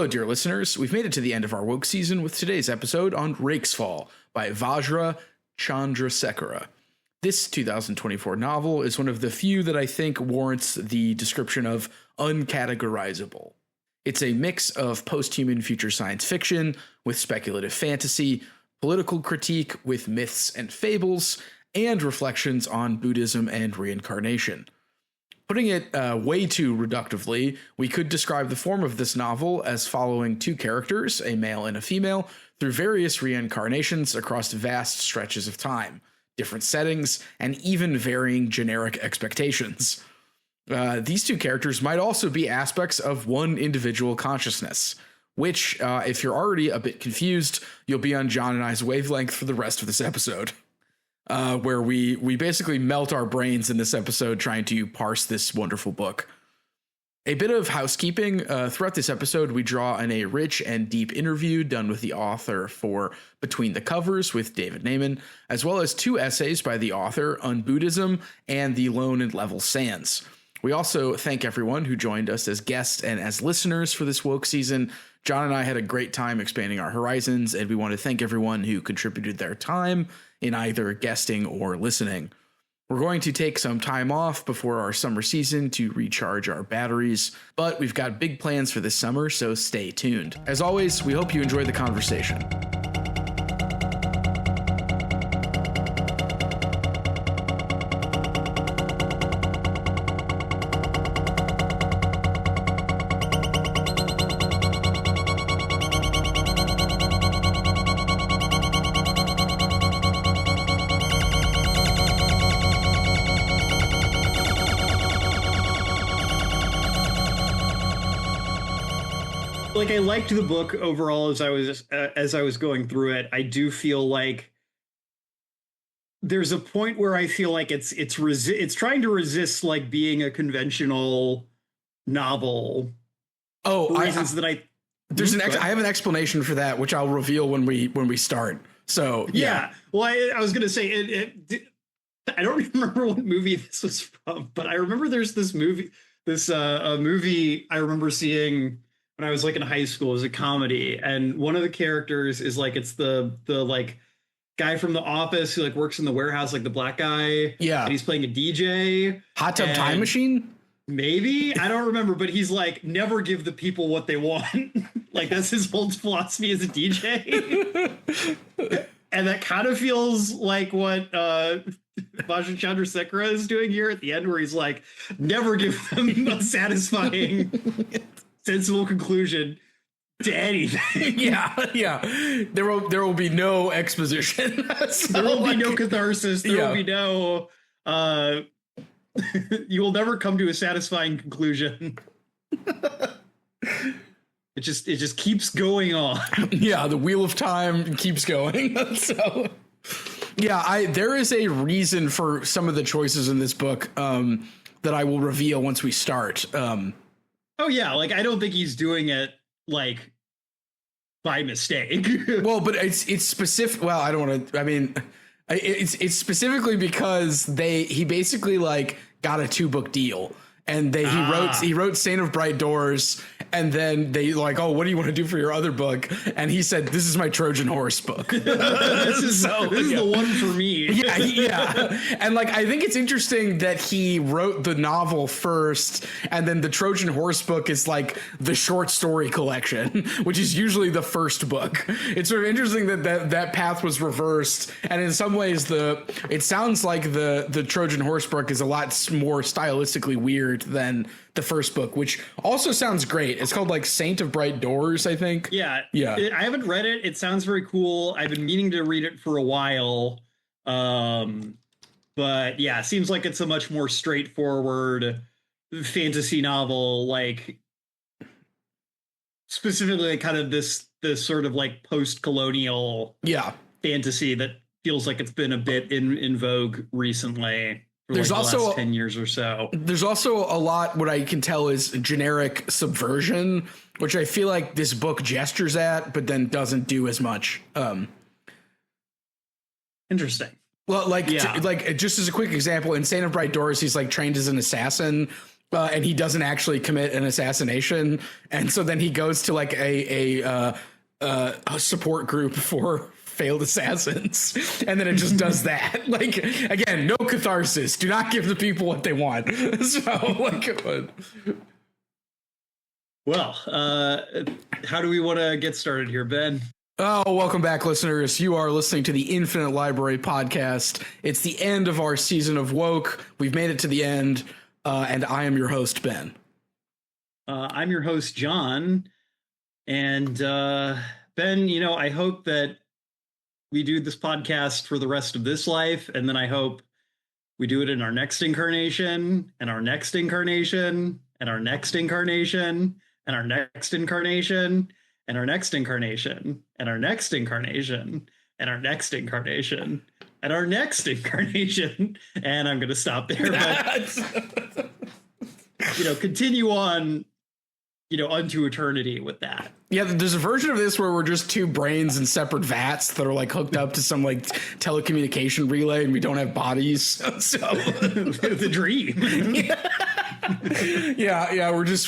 Hello, dear listeners. We've made it to the end of our woke season with today's episode on Rakesfall by Vajra Chandrasekera. This 2024 novel is one of the few that I think warrants the description of uncategorizable. It's a mix of post-human future science fiction with speculative fantasy, political critique with myths and fables, and reflections on Buddhism and reincarnation. Putting it way too reductively, we could describe the form of this novel as following two characters, a male and a female, through various reincarnations across vast stretches of time, different settings, and even varying generic expectations. These two characters might also be aspects of one individual consciousness, which, if you're already a bit confused, you'll be on John and I's wavelength for the rest of this episode. Where we basically melt our brains in this episode trying to parse this wonderful book. A bit of housekeeping. Throughout this episode, we draw on a rich and deep interview done with the author for Between the Covers with David Naiman, as well as two essays by the author on Buddhism and the Lone and Level Sands. We also thank everyone who joined us as guests and as listeners for this woke season. John and I had a great time expanding our horizons, and we want to thank everyone who contributed their time in either guesting or listening. We're going to take some time off before our summer season to recharge our batteries, but we've got big plans for this summer, so stay tuned. As always, we hope you enjoy the conversation. Like, I liked the book overall as I was going through it. I do feel like there's a point where I feel like it's trying to resist like being a conventional novel. Oh, I have an explanation for that, which I'll reveal when we start. So yeah. Well, I was gonna say I don't remember what movie this was from, but I remember there's this movie, a movie I remember seeing when I was like in high school. It was a comedy, and one of the characters is like, it's the like guy from The Office who like works in the warehouse, like the black guy. Yeah. And he's playing a DJ. Hot Tub Time Machine? Maybe. I don't remember, but he's like, never give the people what they want. Like, that's his whole philosophy as a DJ. And that kind of feels like what Vajra Chandrasekera is doing here at the end, where he's like, never give them a satisfying sensible conclusion to anything. Yeah. There will be no exposition. So, there will be no catharsis. There will be no you will never come to a satisfying conclusion. It just keeps going on. Yeah, the wheel of time keeps going. So there is a reason for some of the choices in this book that I will reveal once we start. Oh yeah, like I don't think he's doing it like by mistake. Well, but it's specific. Well, I don't want to. I mean, it's specifically because he basically like got a 2-book deal, and he wrote Saint of Bright Doors, and then they like, oh, what do you want to do for your other book? And he said, this is my Trojan Horse book. This is the one for me. Yeah. And like, I think it's interesting that he wrote the novel first, and then the Trojan Horse book is like the short story collection, which is usually the first book. It's sort of interesting that path was reversed. And in some ways, it sounds like the Trojan Horse book is a lot more stylistically weird than the first book, which also sounds great. It's called like Saint of Bright Doors, I think. Yeah. I haven't read it. It sounds very cool. I've been meaning to read it for a while. But yeah, it seems like it's a much more straightforward fantasy novel, like specifically kind of this sort of like post-colonial fantasy that feels like it's been a bit in vogue recently. There's like also the last 10 years or so. There's also a lot, what I can tell is generic subversion, which I feel like this book gestures at, but then doesn't do as much. Interesting. Well, like just as a quick example, in Saint of Bright Doors, he's like trained as an assassin, and he doesn't actually commit an assassination. And so then he goes to like a support group for failed assassins, and then it just does that. Like, again, no catharsis. Do not give the people what they want. So like, well, how do we want to get started here, Ben? oh, welcome back, listeners. You are listening to the Infinite Library podcast. It's the end of our season of Woke. We've made it to the end, and I am your host, Ben. I'm your host, John. And Ben, you know, I hope that we do this podcast for the rest of this life, and then I hope we do it in our next incarnation, and our next incarnation, and our next incarnation, and our next incarnation, and our next incarnation, and our next incarnation, and our next incarnation, and our next incarnation. And I'm going to stop there, but you know, continue on, you know, unto eternity with that. Yeah, there's a version of this where we're just two brains in separate vats that are like hooked up to some like telecommunication relay, and we don't have bodies. So The dream. yeah, we're just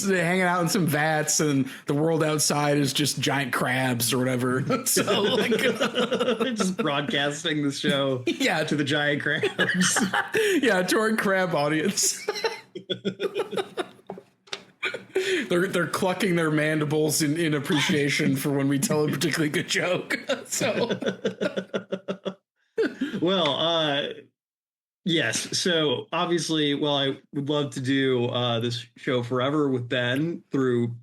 hanging out in some vats, and the world outside is just giant crabs or whatever. So like, just broadcasting the show, yeah, to the giant crabs. Yeah, to our crab audience. They're clucking their mandibles in appreciation for when we tell a particularly good joke. So, well, yes. So obviously, well, I would love to do this show forever with Ben through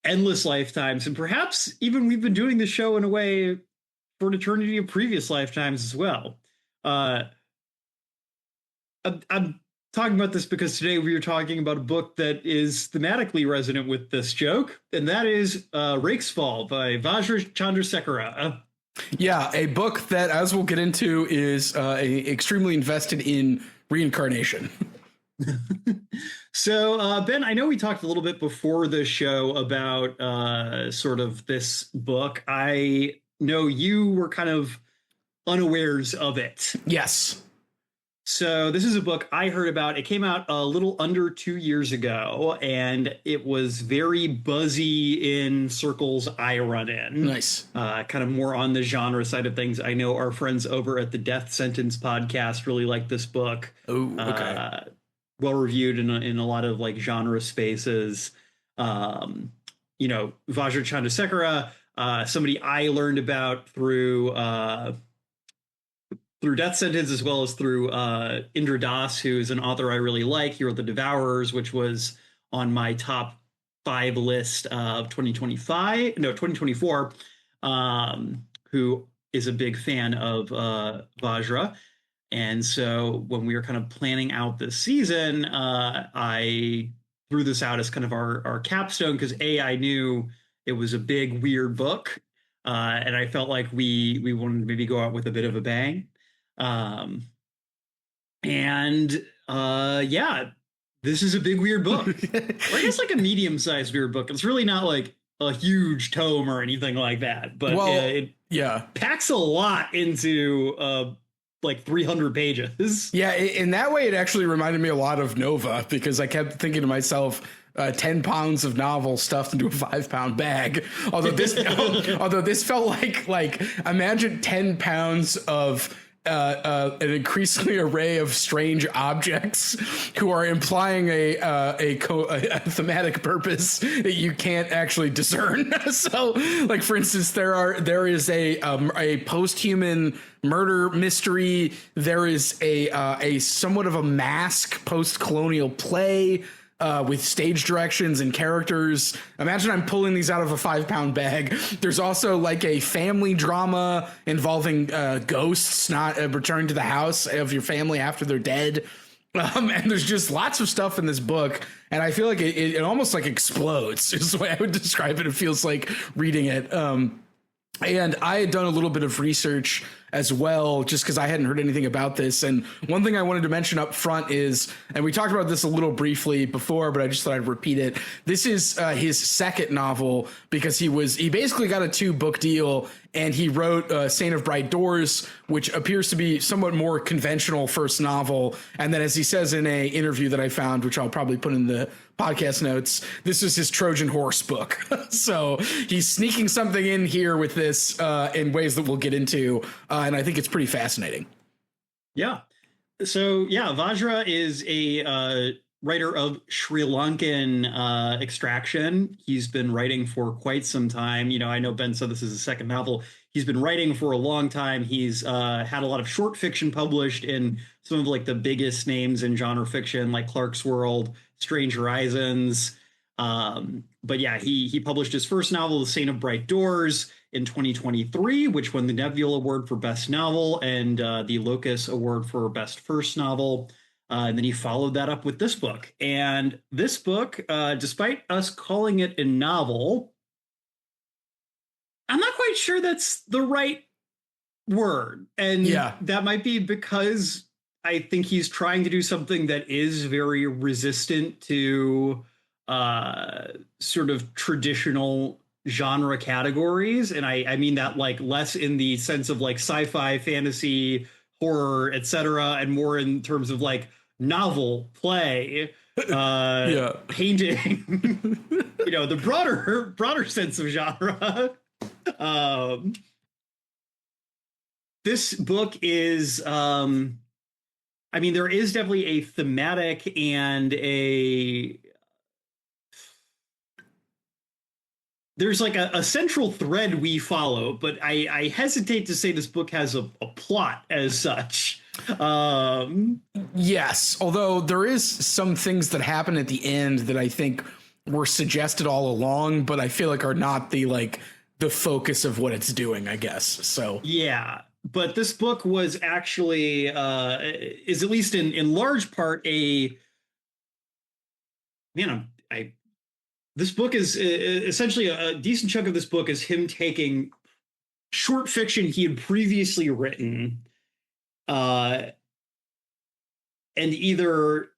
endless lifetimes, and perhaps even we've been doing this show in a way for an eternity of previous lifetimes as well. I'm talking about this because today we are talking about a book that is thematically resonant with this joke, and that is Rakesfall by Vajra Chandrasekera. Yeah, a book that, as we'll get into, is extremely invested in reincarnation. So, Ben, I know we talked a little bit before the show about sort of this book. I know you were kind of unawares of it. Yes. So this is a book I heard about. It came out a little under 2 years ago, and it was very buzzy in circles I run in. Nice. Kind of more on the genre side of things. I know our friends over at the Death Sentence podcast really like this book. Oh, okay. Well reviewed in a lot of like genre spaces. You know, Vajra Chandrasekera, somebody I learned about through Death Sentence, as well as through Indra Das, who is an author I really like. He wrote The Devourers, which was on my top 5 list of 2024, who is a big fan of Vajra. And so when we were kind of planning out this season, I threw this out as kind of our capstone, because I knew it was a big, weird book. And I felt like we wanted to maybe go out with a bit of a bang. Yeah, this is a big weird book. Or I guess like a medium-sized weird book. It's really not like a huge tome or anything like that, but it packs a lot into like 300 pages. Yeah, in that way, it actually reminded me a lot of Nova, because I kept thinking to myself, 10 pounds of novel stuffed into a 5-pound bag. Although this felt like imagine 10 pounds of an increasingly array of strange objects who are implying a thematic purpose that you can't actually discern. So, like, for instance, there is a post-human murder mystery. There is a somewhat of a mask post-colonial play. With stage directions and characters. Imagine I'm pulling these out of a 5-pound bag. There's also like a family drama involving ghosts not returning to the house of your family after they're dead. And there's just lots of stuff in this book. And I feel like it almost like explodes is the way I would describe it. It feels like reading it. And I had done a little bit of research as well, just because I hadn't heard anything about this. And one thing I wanted to mention up front is, and we talked about this a little briefly before, but I just thought I'd repeat it. This is his second novel, because he basically got a 2-book deal, and he wrote Saint of Bright Doors, which appears to be somewhat more conventional first novel. And then, as he says in a interview that I found, which I'll probably put in the podcast notes, this is his Trojan horse book. So he's sneaking something in here with this in ways that we'll get into. And I think it's pretty fascinating. Yeah. So, yeah, Vajra is a writer of Sri Lankan extraction. He's been writing for quite some time. You know, I know Ben said this is his second novel. He's been writing for a long time. He's had a lot of short fiction published in some of like the biggest names in genre fiction, like Clark's World, Strange Horizons. But yeah, he published his first novel, The Saint of Bright Doors, in 2023, which won the Nebula Award for Best Novel and the Locus Award for Best First Novel. And then he followed that up with this book. And this book, despite us calling it a novel, I'm not quite sure that's the right word. And that might be because I think he's trying to do something that is very resistant to sort of traditional genre categories. And I mean that like less in the sense of like sci-fi, fantasy, horror, etc., and more in terms of like novel, play, painting, you know, the broader sense of genre. This book is, I mean, there is definitely a thematic and there's like a central thread we follow, but I hesitate to say this book has a plot as such. Yes, although there is some things that happen at the end that I think were suggested all along, but I feel like are not the focus of what it's doing, I guess. So yeah, but this book was actually is at least in large part this book is essentially a decent chunk of this book is him taking short fiction he had previously written, and either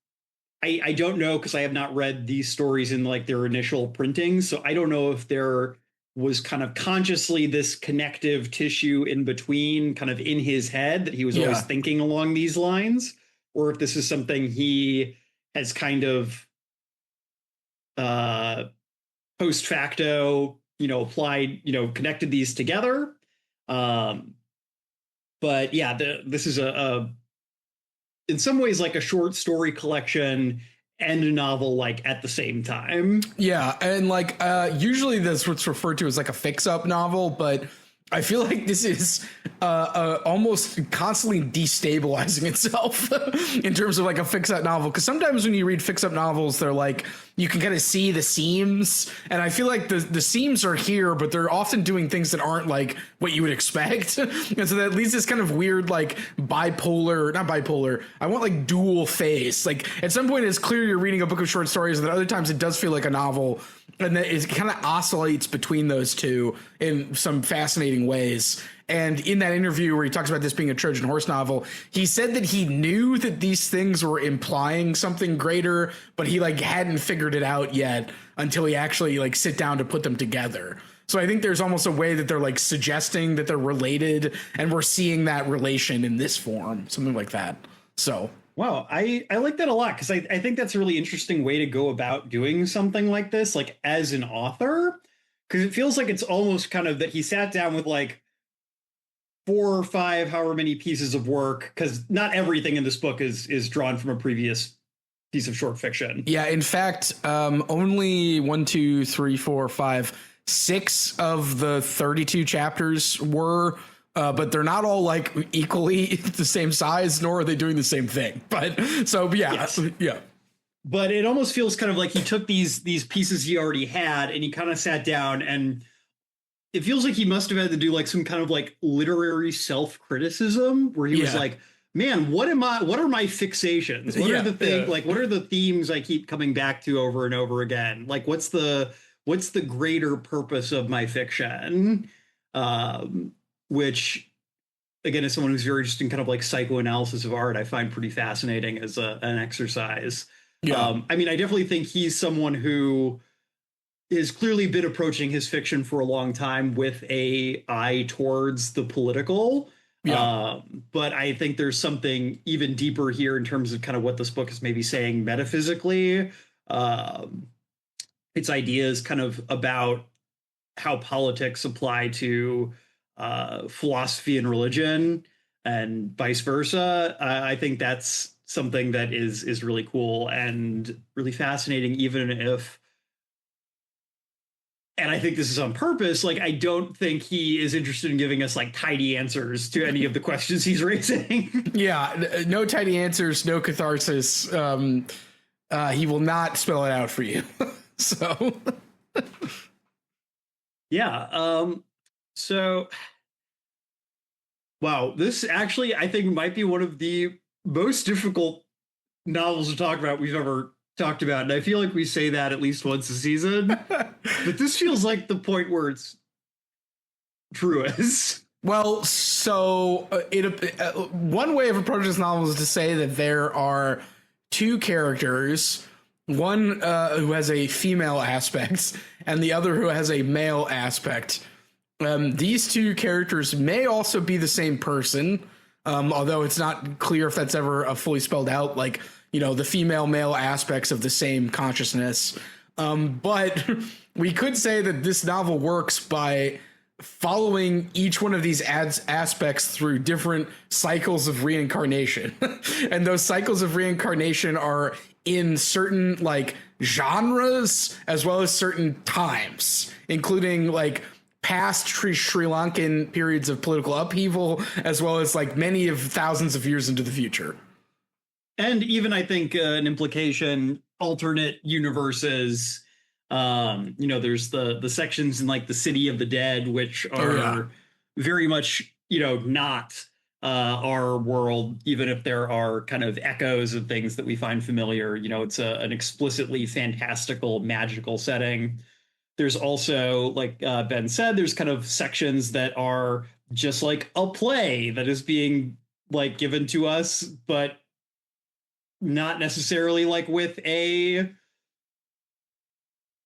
I don't know, because I have not read these stories in like their initial printings, so I don't know if there was kind of consciously this connective tissue in between, kind of in his head, that he was always thinking along these lines, or if this is something he has kind of post facto, applied, connected these together. But yeah, this is a in some ways like a short story collection and a novel like at the same time. Yeah, and like usually that's what's referred to as like a fix-up novel, but I feel like this is almost constantly destabilizing itself in terms of like a fix-up novel. Because sometimes when you read fix-up novels, they're like, you can kind of see the seams. And I feel like the seams are here, but they're often doing things that aren't like what you would expect. And so that leads this kind of weird, like not bipolar. I want like dual face. Like at some point it's clear you're reading a book of short stories, and at other times it does feel like a novel. And that it kind of oscillates between those two in some fascinating ways. And in that interview where he talks about this being a Trojan horse novel, he said that he knew that these things were implying something greater, but he like hadn't figured it out yet until he actually like sit down to put them together. So I think there's almost a way that they're like suggesting that they're related, and we're seeing that relation in this form, something like that. So wow, I like that a lot, because I think that's a really interesting way to go about doing something like this, like as an author, because it feels like it's almost kind of that he sat down with like 4 or 5, however many pieces of work, because not everything in this book is drawn from a previous piece of short fiction. Yeah, in fact, only 1, 2, 3, 4, 5, 6 of the 32 chapters were. But they're not all like equally the same size, nor are they doing the same thing. But so, yeah, yes. Yeah. But it almost feels kind of like he took these pieces he already had and he kind of sat down, and it feels like he must have had to do like some kind of like literary self-criticism where he was like, man, what are my fixations? What are the things, like, what are the themes I keep coming back to over and over again? Like, what's the greater purpose of my fiction? Which again, as someone who's very interested in kind of like psychoanalysis of art, I find pretty fascinating as an exercise. Yeah. I mean, I definitely think he's someone who has clearly been approaching his fiction for a long time with a eye towards the political. Yeah. But I think there's something even deeper here in terms of kind of what this book is maybe saying metaphysically. Its ideas kind of about how politics apply to philosophy and religion and vice versa. I think that's something that is really cool and really fascinating, even if, and I think this is on purpose, like I don't think he is interested in giving us like tidy answers to any of the questions he's raising. Yeah, no tidy answers, no catharsis. He will not spell it out for you. So yeah. So wow, this actually I think might be one of the most difficult novels to talk about we've ever talked about, and I feel like we say that at least once a season. But this feels like the point where it's truest. well, so one way of approaching this novel is to say that there are two characters, one who has a female aspect and the other who has a male aspect. These two characters may also be the same person, although it's not clear if that's ever fully spelled out, like, you know, the female male aspects of the same consciousness. But we could say that this novel works by following each one of these aspects through different cycles of reincarnation. And those cycles of reincarnation are in certain like genres as well as certain times, including like past Sri Lankan periods of political upheaval, as well as like many of thousands of years into the future. And even I think an implication, alternate universes. You know, there's the sections in like the City of the Dead, which are very much, you know, not our world, even if there are kind of echoes of things that we find familiar. You know, it's an explicitly fantastical, magical setting. There's also, like Ben said, there's kind of sections that are just like a play that is being like given to us, but not necessarily like with a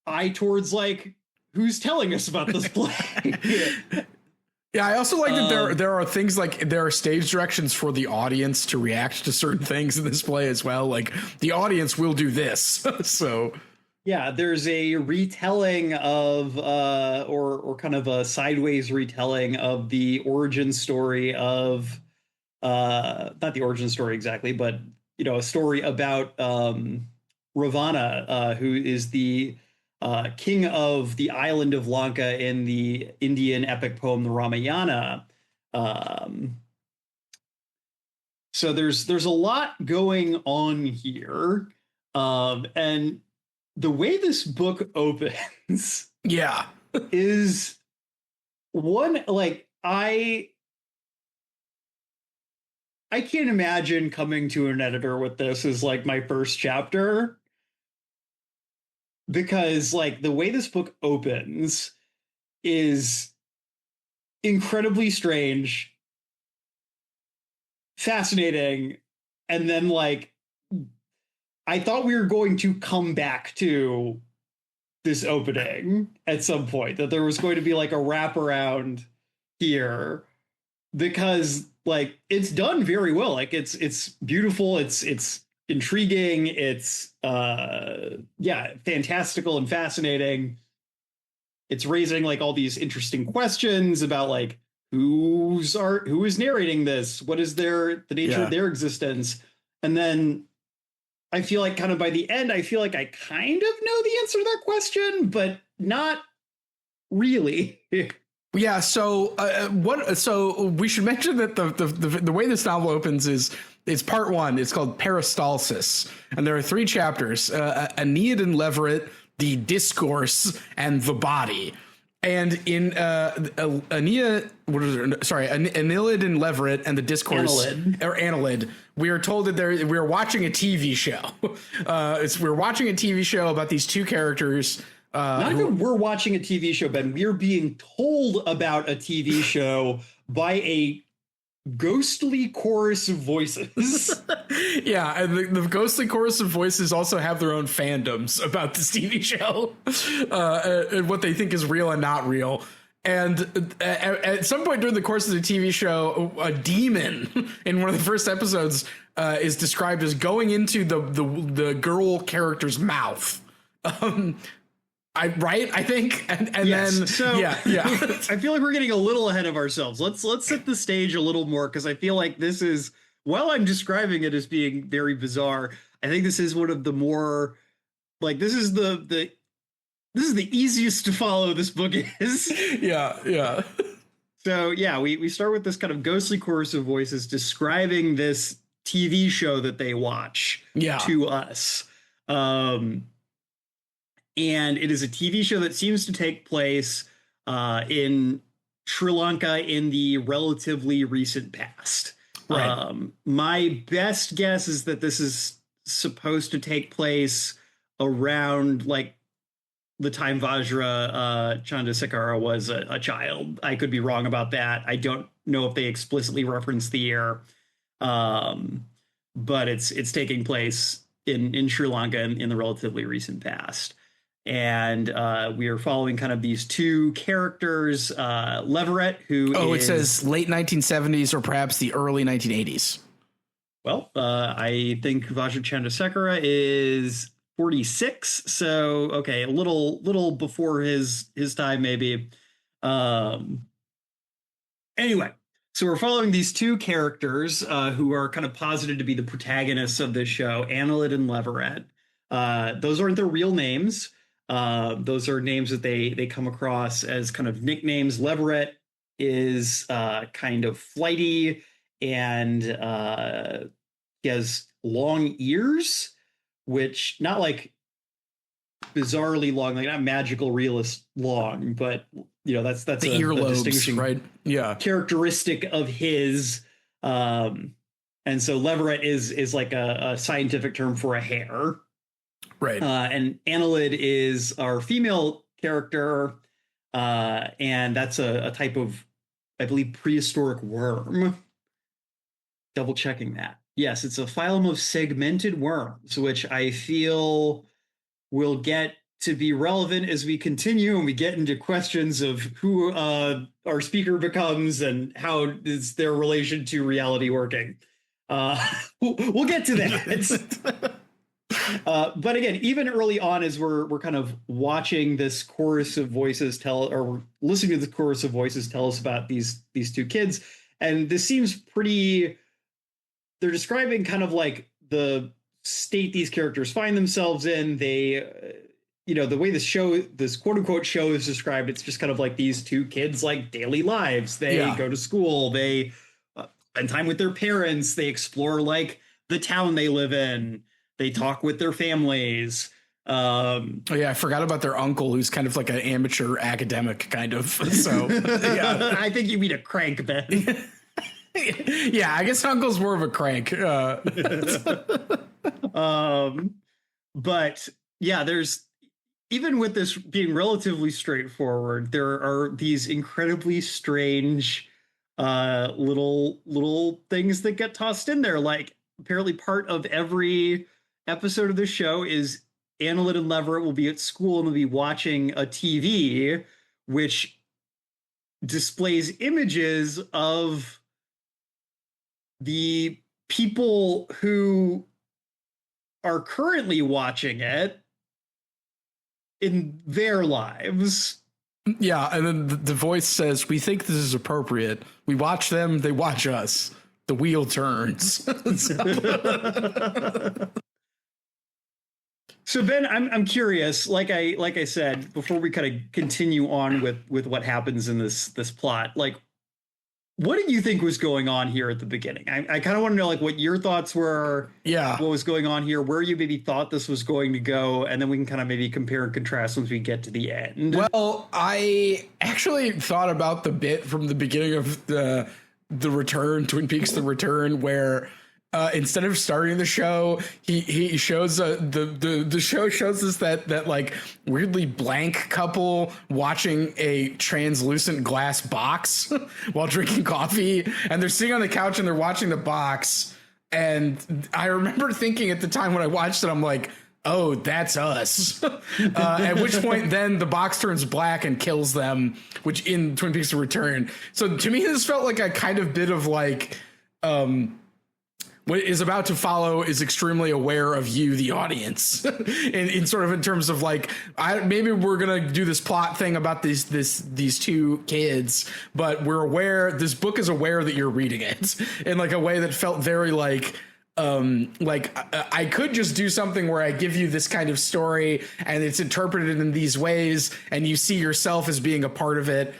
eye towards like who's telling us about this play. Yeah, I also like that there are things like there are stage directions for the audience to react to certain things in this play as well. Like the audience will do this. So yeah, there's a retelling of or kind of a sideways retelling of the origin story of not the origin story exactly, but you know, a story about Ravana, who is the king of the island of Lanka in the Indian epic poem, the Ramayana. So there's a lot going on here. And the way this book opens yeah. is one, like, I can't imagine coming to an editor with this as like my first chapter, because like the way this book opens is incredibly strange, fascinating, and then like I thought we were going to come back to this opening at some point, that there was going to be like a wraparound here, because like it's done very well. Like it's beautiful, it's intriguing, it's fantastical and fascinating. It's raising like all these interesting questions about like who is narrating this, what is the nature of their existence. And then I feel like kind of by the end, I feel like I kind of know the answer to that question, but not really. Yeah, so so we should mention that the way this novel opens is it's part one. It's called Peristalsis, and there are 3 chapters: Aeneid and Leverett, the Discourse, and the Body. And in Aeneid and Leverett and the Discourse, or Annelid, we are told that we're watching a TV show. We're watching a TV show about these 2 characters. Not even we're watching a TV show, Ben. We're being told about a TV show by a ghostly chorus of voices. Yeah, and the ghostly chorus of voices also have their own fandoms about this TV show, and what they think is real and not real. And at some point during the course of the TV show, a demon in one of the first episodes is described as going into the girl character's mouth. I think, and yes. Then so yeah. I feel like we're getting a little ahead of ourselves. Let's set the stage a little more, because I feel like this is, while I'm describing it as being very bizarre, I think this is one of the more, like, this is the easiest to follow this book is. Yeah. So yeah, we start with this kind of ghostly chorus of voices describing this TV show that they watch to us. And it is a TV show that seems to take place in Sri Lanka in the relatively recent past. Right. My best guess is that this is supposed to take place around like the time Vajra Chandrasekera was a child. I could be wrong about that. I don't know if they explicitly reference the year, but it's taking place in Sri Lanka in the relatively recent past. And we are following kind of these two characters, Leverett, who it says late 1970s or perhaps the early 1980s. Well, I think Vajra Chandrasekera is 46, so okay, a little before his time maybe. Anyway, so we're following these two characters who are kind of posited to be the protagonists of this show, Annalyn and Leverett. Those aren't their real names. Those are names that they come across as kind of nicknames. Leverett is kind of flighty, and he has long ears, which not like bizarrely long, like not magical realist long, but you know that's the earlobes, distinguishing right? Yeah, characteristic of his. And so Leverett is like a scientific term for a hair. Right. And Annalyn is our female character, and that's a type of, I believe, prehistoric worm. Double checking that. Yes, it's a phylum of segmented worms, which I feel will get to be relevant as we continue and we get into questions of who our speaker becomes and how is their relation to reality working. We'll get to that. But again, even early on, as we're kind of watching this chorus of voices or listening to the chorus of voices tell us about these two kids, and this seems pretty. They're describing kind of like the state these characters find themselves in. They, the way this quote unquote show is described, it's just kind of like these two kids' like daily lives. They go to school, they spend time with their parents, they explore like the town they live in. They talk with their families. I forgot about their uncle, who's kind of like an amateur academic, kind of. So, yeah. I think you mean a crank, Ben. Yeah, I guess uncle's more of a crank. But yeah, there's even with this being relatively straightforward, there are these incredibly strange little things that get tossed in there. Like apparently part of every episode of the show is Annalyn and Leverett will be at school and will be watching a TV which displays images of the people who are currently watching it in their lives. Yeah, and then the voice says, "We think this is appropriate. We watch them, they watch us. The wheel turns." So Ben, I'm curious. Like I said before, we kind of continue on with what happens in this plot. Like, what did you think was going on here at the beginning? I kind of want to know like what your thoughts were. Yeah, what was going on here? Where you maybe thought this was going to go, and then we can kind of maybe compare and contrast once we get to the end. Well, I actually thought about the bit from the beginning of the Return, Twin Peaks: The Return, where instead of starting the show, he shows the show shows us that like weirdly blank couple watching a translucent glass box while drinking coffee, and they're sitting on the couch and they're watching the box. And I remember thinking at the time when I watched it, I'm like, oh, that's us. At which point then the box turns black and kills them, which in Twin Peaks: The Return. So to me, this felt like a kind of bit of like, what is about to follow is extremely aware of you, the audience, in sort of in terms of like, maybe we're gonna do this plot thing about these two kids, but we're aware, this book is aware that you're reading it in like a way that felt very like I could just do something where I give you this kind of story and it's interpreted in these ways, and you see yourself as being a part of it.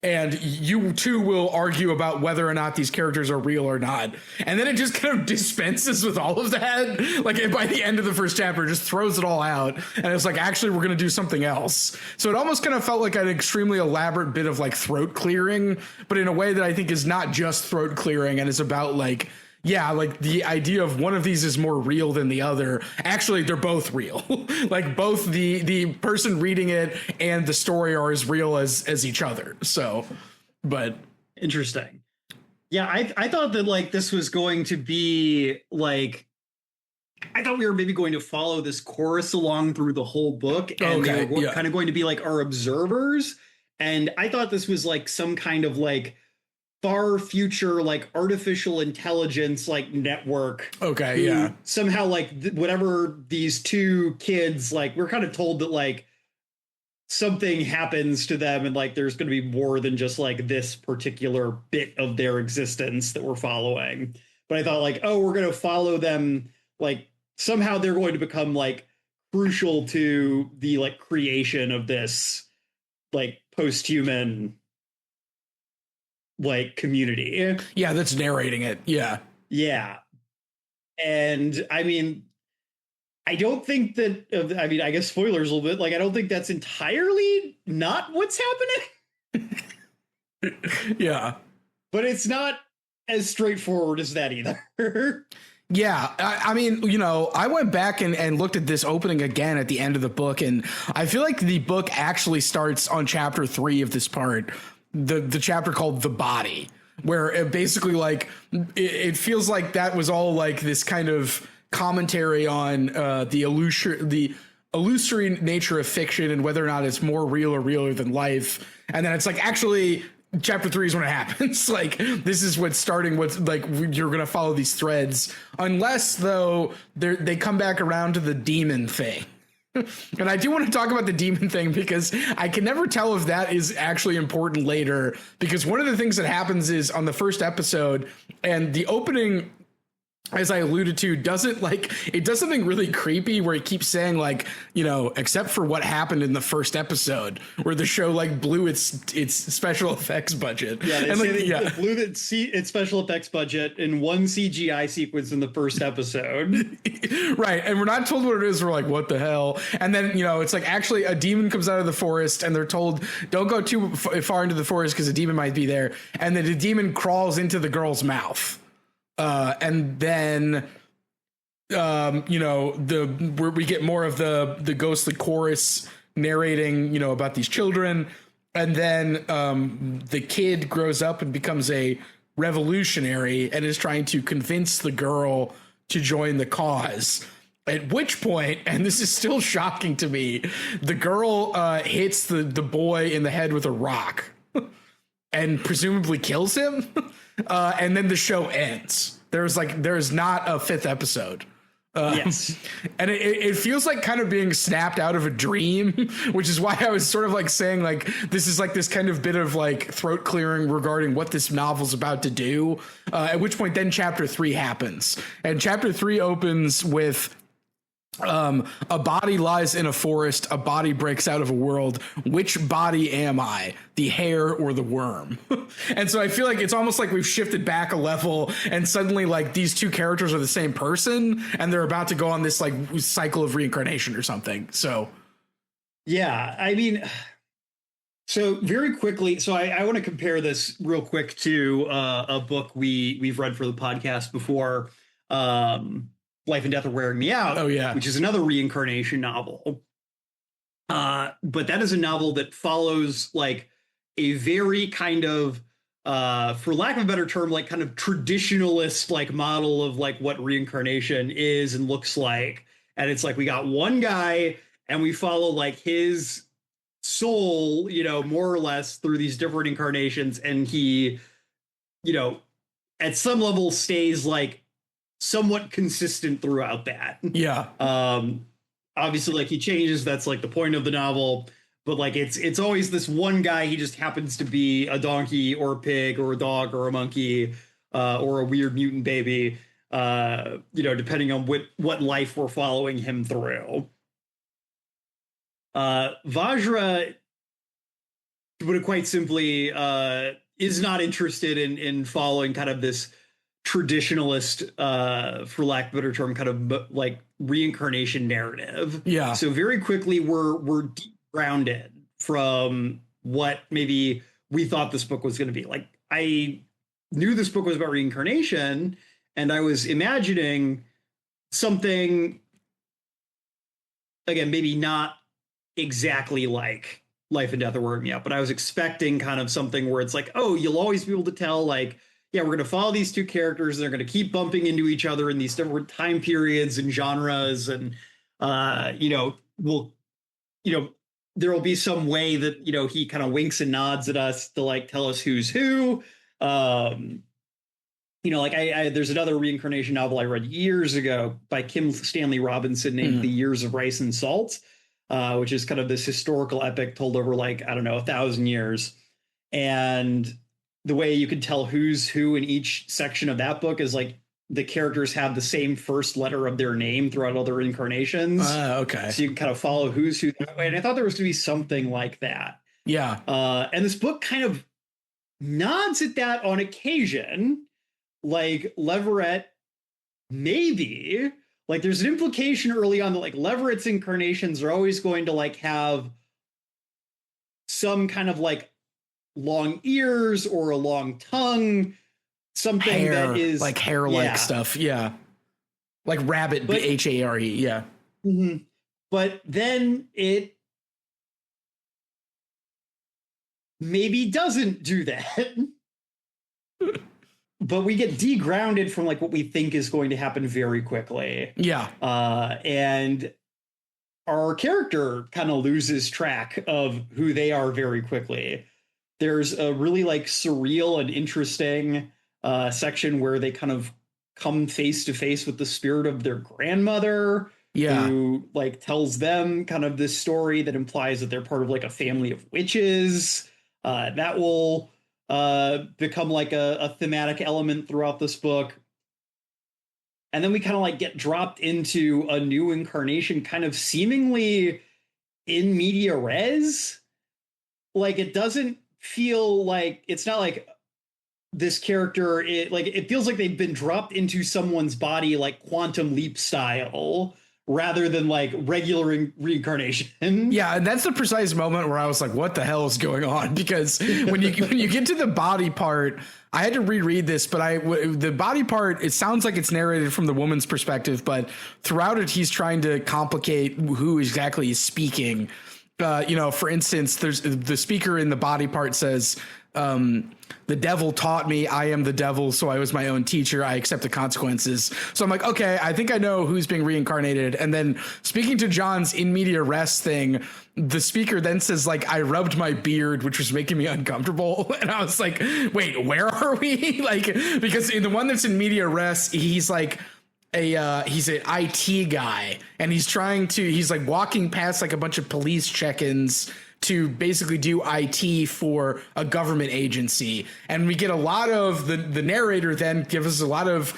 And you too will argue about whether or not these characters are real or not. And then it just kind of dispenses with all of that. Like by the end of the first chapter, it just throws it all out. And it's like, actually, we're going to do something else. So it almost kind of felt like an extremely elaborate bit of like throat clearing, but in a way that I think is not just throat clearing and is about like, yeah, like the idea of one of these is more real than the other. Actually, they're both real. Like both the person reading it and the story are as real as each other. So, but interesting. Yeah, I thought that like this was going to be like, I thought we were maybe going to follow this chorus along through the whole book, and they were kind of going to be like our observers. And I thought this was like some kind of like far future like artificial intelligence like network. Okay, yeah. Somehow like whatever these two kids, like we're kind of told that like something happens to them and like there's going to be more than just like this particular bit of their existence that we're following. But I thought like, oh, we're going to follow them, like somehow they're going to become like crucial to the like creation of this like post-human like community. Yeah, that's narrating it. Yeah. Yeah. And I mean, I don't think that, I mean, I guess spoilers a little bit, like, I don't think that's entirely not what's happening. Yeah. But it's not as straightforward as that either. Yeah, I mean, you know, I went back and looked at this opening again at the end of the book, and I feel like the book actually starts on chapter 3 of this part, the chapter called The Body, where it basically like it feels like that was all like this kind of commentary on the illusory nature of fiction and whether or not it's more real or realer than life. And then it's like, actually, chapter 3 is when it happens. Like, this is what's starting with, like, you're going to follow these threads, unless though they come back around to the demon thing. And I do want to talk about the demon thing because I can never tell if that is actually important later, because one of the things that happens is on the first episode, and the opening, as I alluded to, doesn't like, it does something really creepy where it keeps saying like, you know, except for what happened in the first episode, where the show like blew its special effects budget. Yeah, and like, it blew its special effects budget in one CGI sequence in the first episode. Right, and we're not told what it is. We're like, what the hell? And then, you know, it's like actually a demon comes out of the forest, and they're told don't go too far into the forest because a demon might be there. And then the demon crawls into the girl's mouth. And then, you know, where we get more of the ghostly chorus narrating, you know, about these children. And then the kid grows up and becomes a revolutionary and is trying to convince the girl to join the cause. At which point, and this is still shocking to me, the girl hits the boy in the head with a rock and presumably kills him. And then the show ends. There's not a 5th episode. Yes. And it feels like kind of being snapped out of a dream, which is why I was sort of like saying like, this is like this kind of bit of like throat clearing regarding what this novel's about to do. At which point then chapter 3 happens, and chapter 3 opens with, a body lies in a forest, a body breaks out of a world. Which body am I, the hare or the worm? And so I feel like it's almost like we've shifted back a level, and suddenly like these two characters are the same person, and they're about to go on this like cycle of reincarnation or something. So yeah, I mean, so very quickly, so I want to compare this real quick to a book we've read for the podcast before. Life and Death Are Wearing Me Out. Oh, yeah. Which is another reincarnation novel. But that is a novel that follows like a very kind of, for lack of a better term, like kind of traditionalist like model of like what reincarnation is and looks like. And it's like we got one guy and we follow like his soul, you know, more or less through these different incarnations. And he, you know, at some level stays like somewhat consistent throughout that. Yeah. Obviously, like he changes. That's like the point of the novel. But like it's always this one guy. He just happens to be a donkey or a pig or a dog or a monkey or a weird mutant baby. You know, depending on what life we're following him through. Vajra, to put it quite simply, is not interested in following kind of this traditionalist, for lack of a better term, kind of like reincarnation narrative. Yeah. So very quickly we're grounded from what maybe we thought this book was going to be. Like I knew this book was about reincarnation, and I was imagining something, again, maybe not exactly like Life and Death Are Wearing Me Out, but I was expecting kind of something where it's like, oh, you'll always be able to tell, like, yeah, we're going to follow these two characters. They're going to keep bumping into each other in these different time periods and genres. And, you know, there will be some way that, you know, he kind of winks and nods at us to like tell us who's who. You know, like there's another reincarnation novel I read years ago by Kim Stanley Robinson named The Years of Rice and Salt, which is kind of this historical epic told over like, I don't know, 1,000 years. And the way you can tell who's who in each section of that book is like the characters have the same first letter of their name throughout all their incarnations. Okay. So you can kind of follow who's who that way. And I thought there was going to be something like that. Yeah. And this book kind of nods at that on occasion. Like Leverett, maybe. Like there's an implication early on that like Leverett's incarnations are always going to like have some kind of like long ears or a long tongue, something hair, that is like hair-like stuff. Yeah. Like rabbit, HARE. Yeah. Mm-hmm. But then it maybe doesn't do that. But we get degrounded from like what we think is going to happen very quickly. Yeah. And our character kind of loses track of who they are very quickly. There's a really like surreal and interesting section where they kind of come face to face with the spirit of their grandmother, who like tells them kind of this story that implies that they're part of like a family of witches. That will become like a thematic element throughout this book. And then we kind of like get dropped into a new incarnation kind of seemingly in media res. Like it doesn't feel like, it's not like this character, it feels like they've been dropped into someone's body like Quantum Leap style rather than like regular reincarnation. Yeah, and that's the precise moment where I was like, what the hell is going on? Because when you get to the body part, I had to reread this, but the body part, it sounds like it's narrated from the woman's perspective, but throughout it, he's trying to complicate who exactly is speaking. You know, for instance, there's the speaker in the body part says, the devil taught me, I am the devil, so I was my own teacher, I accept the consequences. So I'm like, okay, I think I know who's being reincarnated. And then speaking to John's in media res thing, the speaker then says like, I rubbed my beard, which was making me uncomfortable. And I was like, wait, where are we? Like, because in the one that's in media res, he's like, he's an IT guy, and he's like walking past like a bunch of police check-ins to basically do IT for a government agency. And we get a lot of the narrator then gives us a lot of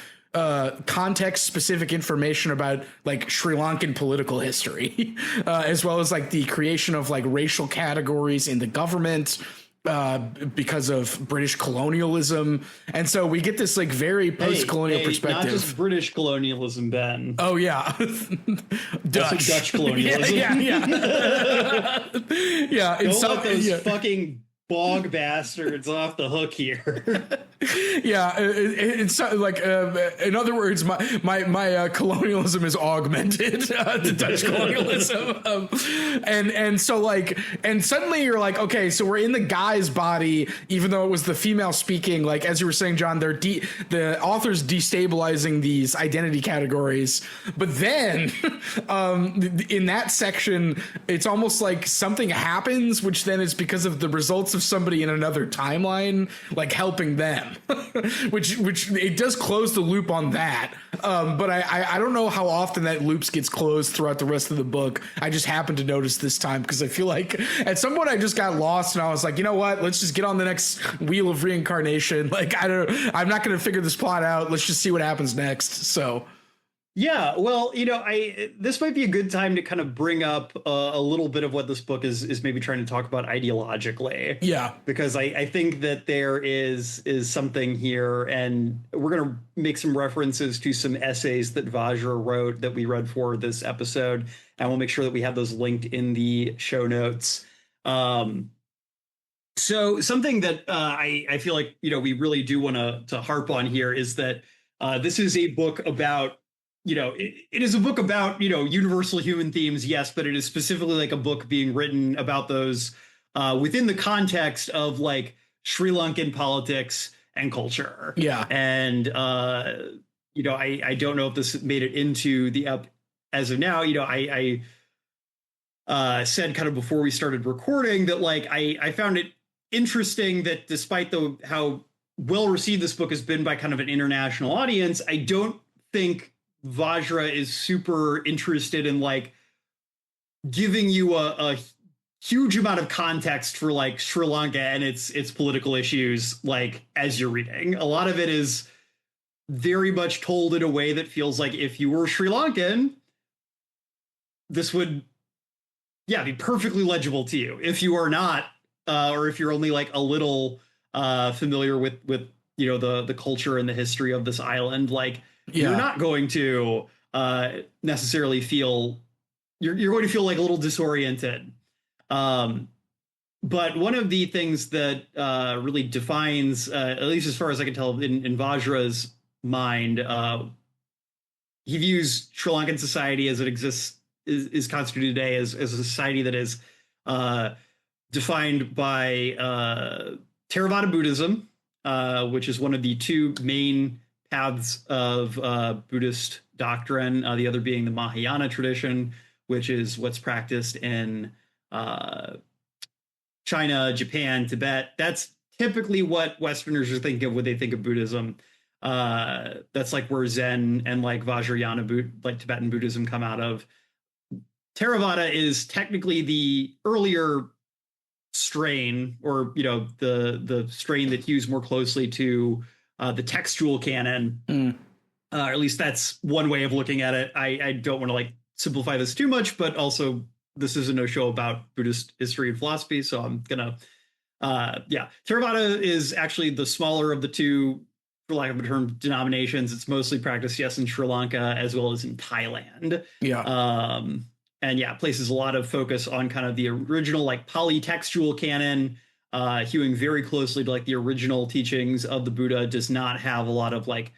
context specific information about like Sri Lankan political history, as well as like the creation of like racial categories in the government, because of British colonialism. And so we get this like very post-colonial perspective. Not just British colonialism, Ben. Oh yeah. Dutch colonialism. Yeah. Don't let those fucking bog bastards off the hook here. Yeah, it's like in other words, my colonialism is augmented to Dutch colonialism, and so like, and suddenly you're like, okay, so we're in the guy's body, even though it was the female speaking. Like as you were saying, John, the author's destabilizing these identity categories, but then in that section, it's almost like something happens, which then is because of the results of somebody in another timeline, like helping them. which it does close the loop on that, but I don't know how often that loops gets closed throughout the rest of the book. I just happened to notice this time because I feel like at some point I just got lost and I was like, you know what, let's just get on the next wheel of reincarnation. Like I'm not going to figure this plot out, let's just see what happens next. So yeah, well, this might be a good time to kind of bring up a little bit of what this book is maybe trying to talk about ideologically. Yeah, because I think that there is something here, and we're going to make some references to some essays that Vajra wrote that we read for this episode, and we'll make sure that we have those linked in the show notes. So something that I feel like we really do want to harp on here is that this is a book about. It is a book about, universal human themes, yes, but it is specifically like a book being written about those within the context of like Sri Lankan politics and culture. Yeah. And, I don't know if this made it into the as of now. I said kind of before we started recording that like I found it interesting that despite how well received this book has been by kind of an international audience, I don't think Vajra is super interested in like giving you a huge amount of context for like Sri Lanka and its political issues, like as you're reading. A lot of it is very much told in a way that feels like if you were Sri Lankan, this would be perfectly legible to you. If you are not, or if you're only like a little familiar with the culture and the history of this island, like you're not going to necessarily feel you're going to feel like a little disoriented. But one of the things that really defines, at least as far as I can tell, in Vajra's mind, he views Sri Lankan society as it exists, is constituted today as a society that is defined by Theravada Buddhism, which is one of the two main paths of Buddhist doctrine, the other being the Mahayana tradition, which is what's practiced in China, Japan, Tibet. That's typically what Westerners are thinking of when they think of Buddhism. That's like where Zen and like Vajrayana, like Tibetan Buddhism, come out of. Theravada is technically the earlier strain, or the strain that hews more closely to the textual canon. Or at least that's one way of looking at it. I don't want to like simplify this too much, but also this is a no show about Buddhist history and philosophy, so I'm gonna Theravada is actually the smaller of the two, for lack of a term, denominations. It's mostly practiced, yes, in Sri Lanka as well as in Thailand. And places a lot of focus on kind of the original like polytextual canon, hewing very closely to like the original teachings of the Buddha. Does not have a lot of like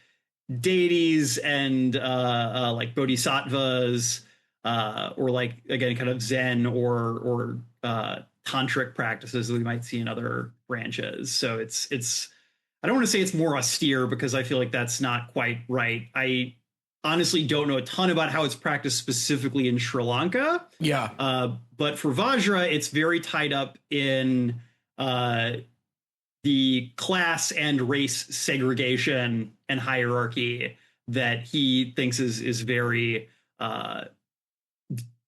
deities and like bodhisattvas, or like, again, kind of Zen or tantric practices that we might see in other branches. So it's I don't want to say it's more austere, because I feel like that's not quite right. I honestly don't know a ton about how it's practiced specifically in Sri Lanka. But for Vajra, it's very tied up in the class and race segregation and hierarchy that he thinks is very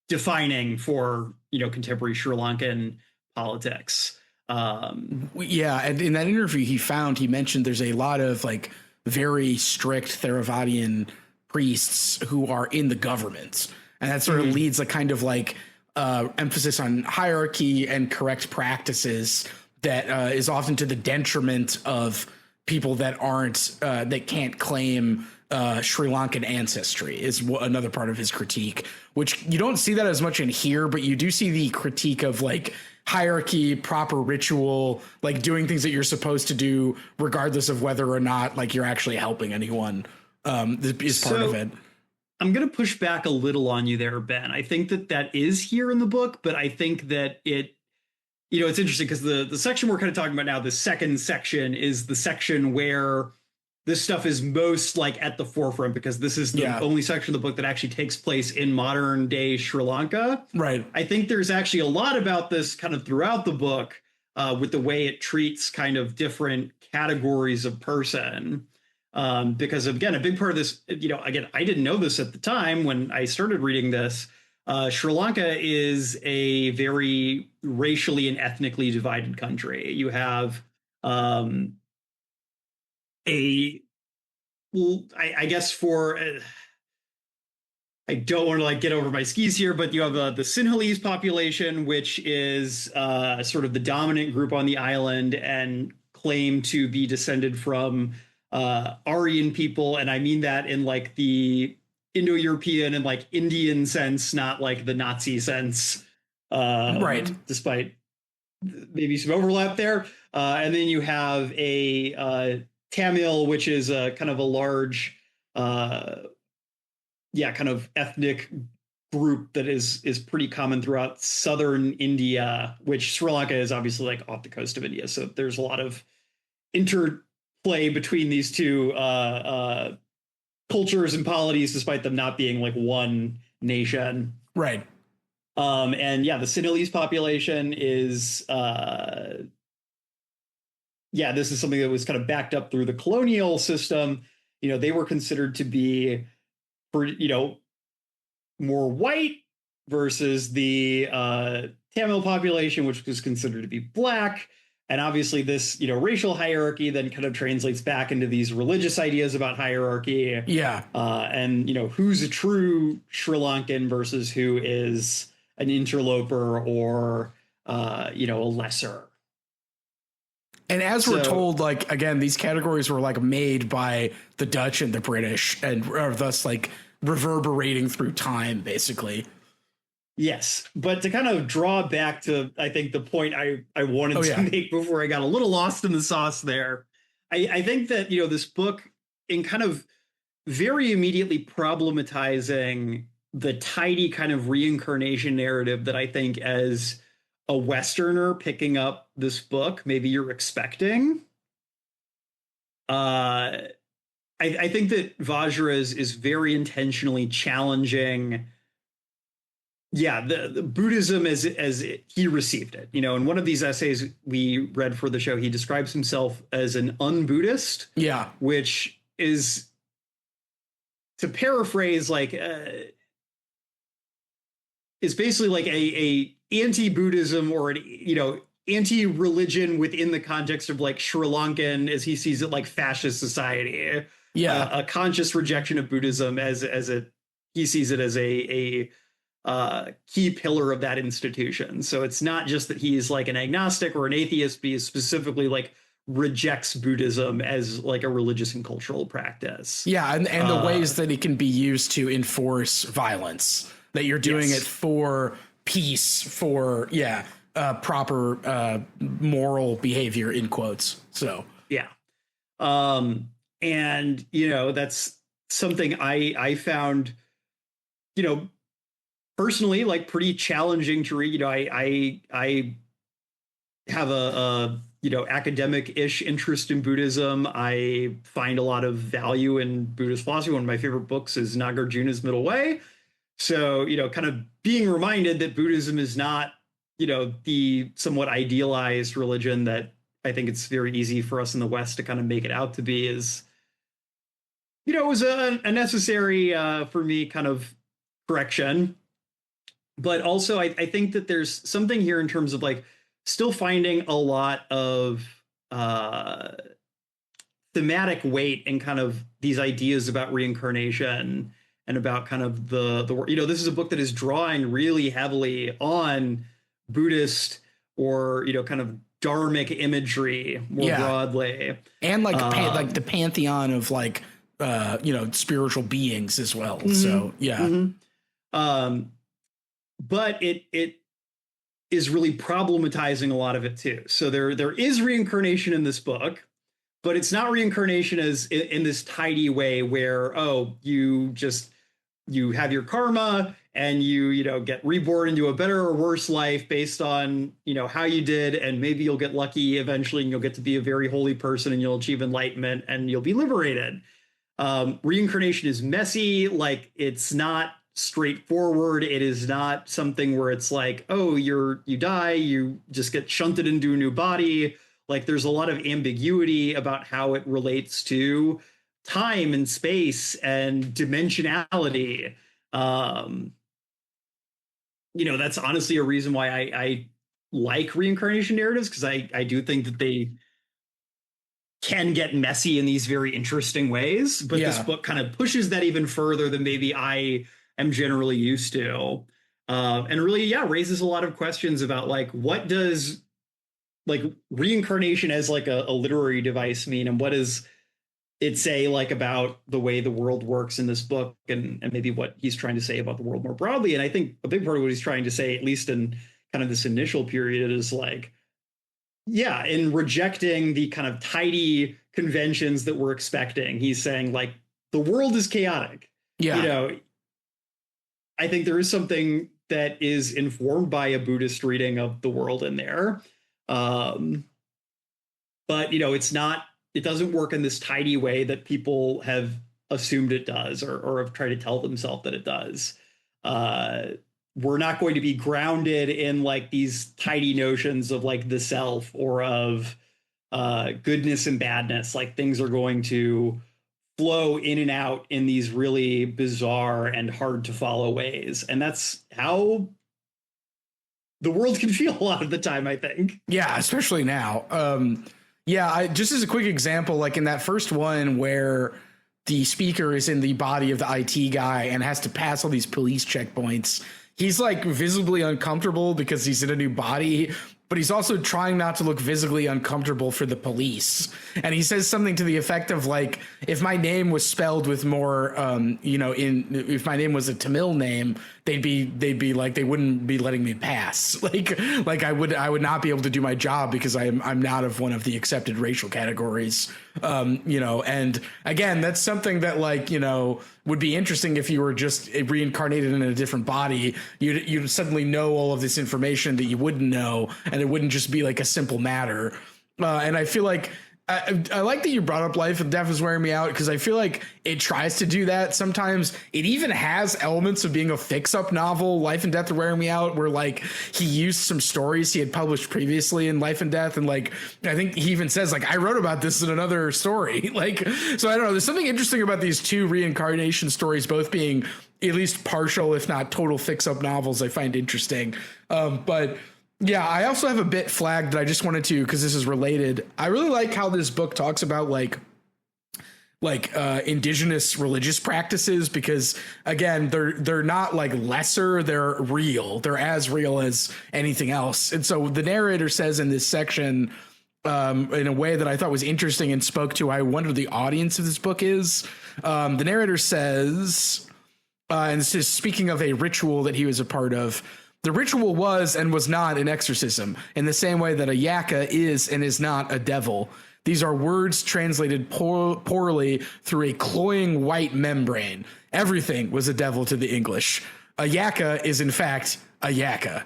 defining for contemporary Sri Lankan politics. And in that interview he mentioned there's a lot of like very strict Theravadian priests who are in the government, and that sort of leads a kind of like emphasis on hierarchy and correct practices that is often to the detriment of people that aren't that can't claim Sri Lankan ancestry, is another part of his critique, which you don't see that as much in here, but you do see the critique of like hierarchy, proper ritual, like doing things that you're supposed to do, regardless of whether or not like you're actually helping anyone, is part of it. I'm going to push back a little on you there, Ben. I think that is here in the book, but I think that it's interesting because the section we're kind of talking about now, the second section, is the section where this stuff is most like at the forefront, because this is the only section of the book that actually takes place in modern day Sri Lanka. Right. I think there's actually a lot about this kind of throughout the book, with the way it treats kind of different categories of person. Because again, a big part of this, again, I didn't know this at the time when I started reading this. Sri Lanka is a very racially and ethnically divided country. You have I guess I don't want to like get over my skis here, but you have the Sinhalese population, which is sort of the dominant group on the island and claim to be descended from Aryan people. And I mean that in like the Indo-European and like Indian sense, not like the Nazi sense. Right. Despite maybe some overlap there. And then you have a Tamil, which is a kind of a large, kind of ethnic group that is pretty common throughout southern India, which Sri Lanka is obviously like off the coast of India. So there's a lot of interplay between these two cultures and polities, despite them not being like one nation. Right. And the Sinhalese population is this is something that was kind of backed up through the colonial system. They were considered to be, more white versus the Tamil population, which was considered to be black. And obviously this, racial hierarchy then kind of translates back into these religious ideas about hierarchy. Yeah. And, who's a true Sri Lankan versus who is an interloper or, a lesser. And as we're told, like, again, these categories were like made by the Dutch and the British and are thus like reverberating through time, basically. Yes. But to kind of draw back to, I think, the point I wanted to make before I got a little lost in the sauce there, I think that, this book, in kind of very immediately problematizing the tidy kind of reincarnation narrative that I think as a Westerner picking up this book, maybe you're expecting. I think that Vajra is very intentionally challenging, the Buddhism as he received it. In one of these essays we read for the show, he describes himself as an un-Buddhist. Yeah, which is, to paraphrase, like is basically like a anti-Buddhism or an anti-religion within the context of like Sri Lankan, as he sees it, like fascist society. Yeah, a conscious rejection of Buddhism as he sees it as a key pillar of that institution. So it's not just that he's like an agnostic or an atheist, but he specifically like rejects Buddhism as like a religious and cultural practice. Yeah, and the ways that it can be used to enforce violence, that you're doing it for peace, for proper moral behavior, in quotes. So and that's something I found personally like pretty challenging to read. I have a academic-ish interest in Buddhism. I find a lot of value in Buddhist philosophy. One of my favorite books is Nagarjuna's Middle Way. So, kind of being reminded that Buddhism is not, the somewhat idealized religion that I think it's very easy for us in the West to kind of make it out to be is, it was a necessary, for me, kind of correction. But also, I think that there's something here in terms of like still finding a lot of thematic weight in kind of these ideas about reincarnation and about kind of the this is a book that is drawing really heavily on Buddhist or kind of dharmic imagery more broadly, and like like the pantheon of like spiritual beings as well. Mm-hmm. So but it is really problematizing a lot of it too. So there is reincarnation in this book, but it's not reincarnation as in this tidy way where, oh, you have your karma and you get reborn into a better or worse life based on how you did, and maybe you'll get lucky eventually and you'll get to be a very holy person and you'll achieve enlightenment and you'll be liberated. Reincarnation is messy. Like, it's not straightforward. It is not something where it's like, oh, you die, you just get shunted into a new body. Like, there's a lot of ambiguity about how it relates to time and space and dimensionality. That's honestly a reason why I like reincarnation narratives, because I do think that they can get messy in these very interesting ways. But this book kind of pushes that even further than maybe I am generally used to. And really, raises a lot of questions about like, what does like reincarnation as like a literary device mean, and what does it say like about the way the world works in this book, and maybe what he's trying to say about the world more broadly. And I think a big part of what he's trying to say, at least in kind of this initial period, is like, in rejecting the kind of tidy conventions that we're expecting, he's saying like the world is chaotic. I think there is something that is informed by a Buddhist reading of the world in there. But it doesn't work in this tidy way that people have assumed it does, or have tried to tell themselves that it does. We're not going to be grounded in like these tidy notions of like the self or of goodness and badness. Like, things are going to flow in and out in these really bizarre and hard to follow ways. And that's how the world can feel a lot of the time, I think. Yeah, especially now. Just as a quick example, like in that first one where the speaker is in the body of the IT guy and has to pass all these police checkpoints, he's like visibly uncomfortable because he's in a new body, but he's also trying not to look visibly uncomfortable for the police. And he says something to the effect of like, if my name was spelled with more, if my name was a Tamil name, they'd be like, they wouldn't be letting me pass. Like I would not be able to do my job because I'm not of one of the accepted racial categories. And again, that's something that like, would be interesting if you were just reincarnated in a different body. You'd suddenly know all of this information that you wouldn't know, and it wouldn't just be like a simple matter. And I feel like I like that you brought up Life and Death is wearing me out, because I feel like it tries to do that. Sometimes it even has elements of being a fix-up novel. Life and Death are wearing me out, where like he used some stories he had published previously in Life and Death, and like I think he even says like, I wrote about this in another story. Like, so I don't know. There's something interesting about these two reincarnation stories, both being at least partial, if not total fix-up novels. I find interesting, but. Yeah, I also have a bit flagged that I just wanted to, because this is related. I really like how this book talks about like indigenous religious practices, because again, they're not like lesser, they're real. They're as real as anything else. And so the narrator says in this section, in a way that I thought was interesting and spoke to, I wonder the audience of this book is. The narrator says, and this is speaking of a ritual that he was a part of. The ritual was and was not an exorcism, in the same way that a yaka is and is not a devil. These are words translated poorly through a cloying white membrane. Everything was a devil to the English. A yaka is, in fact, a yaka.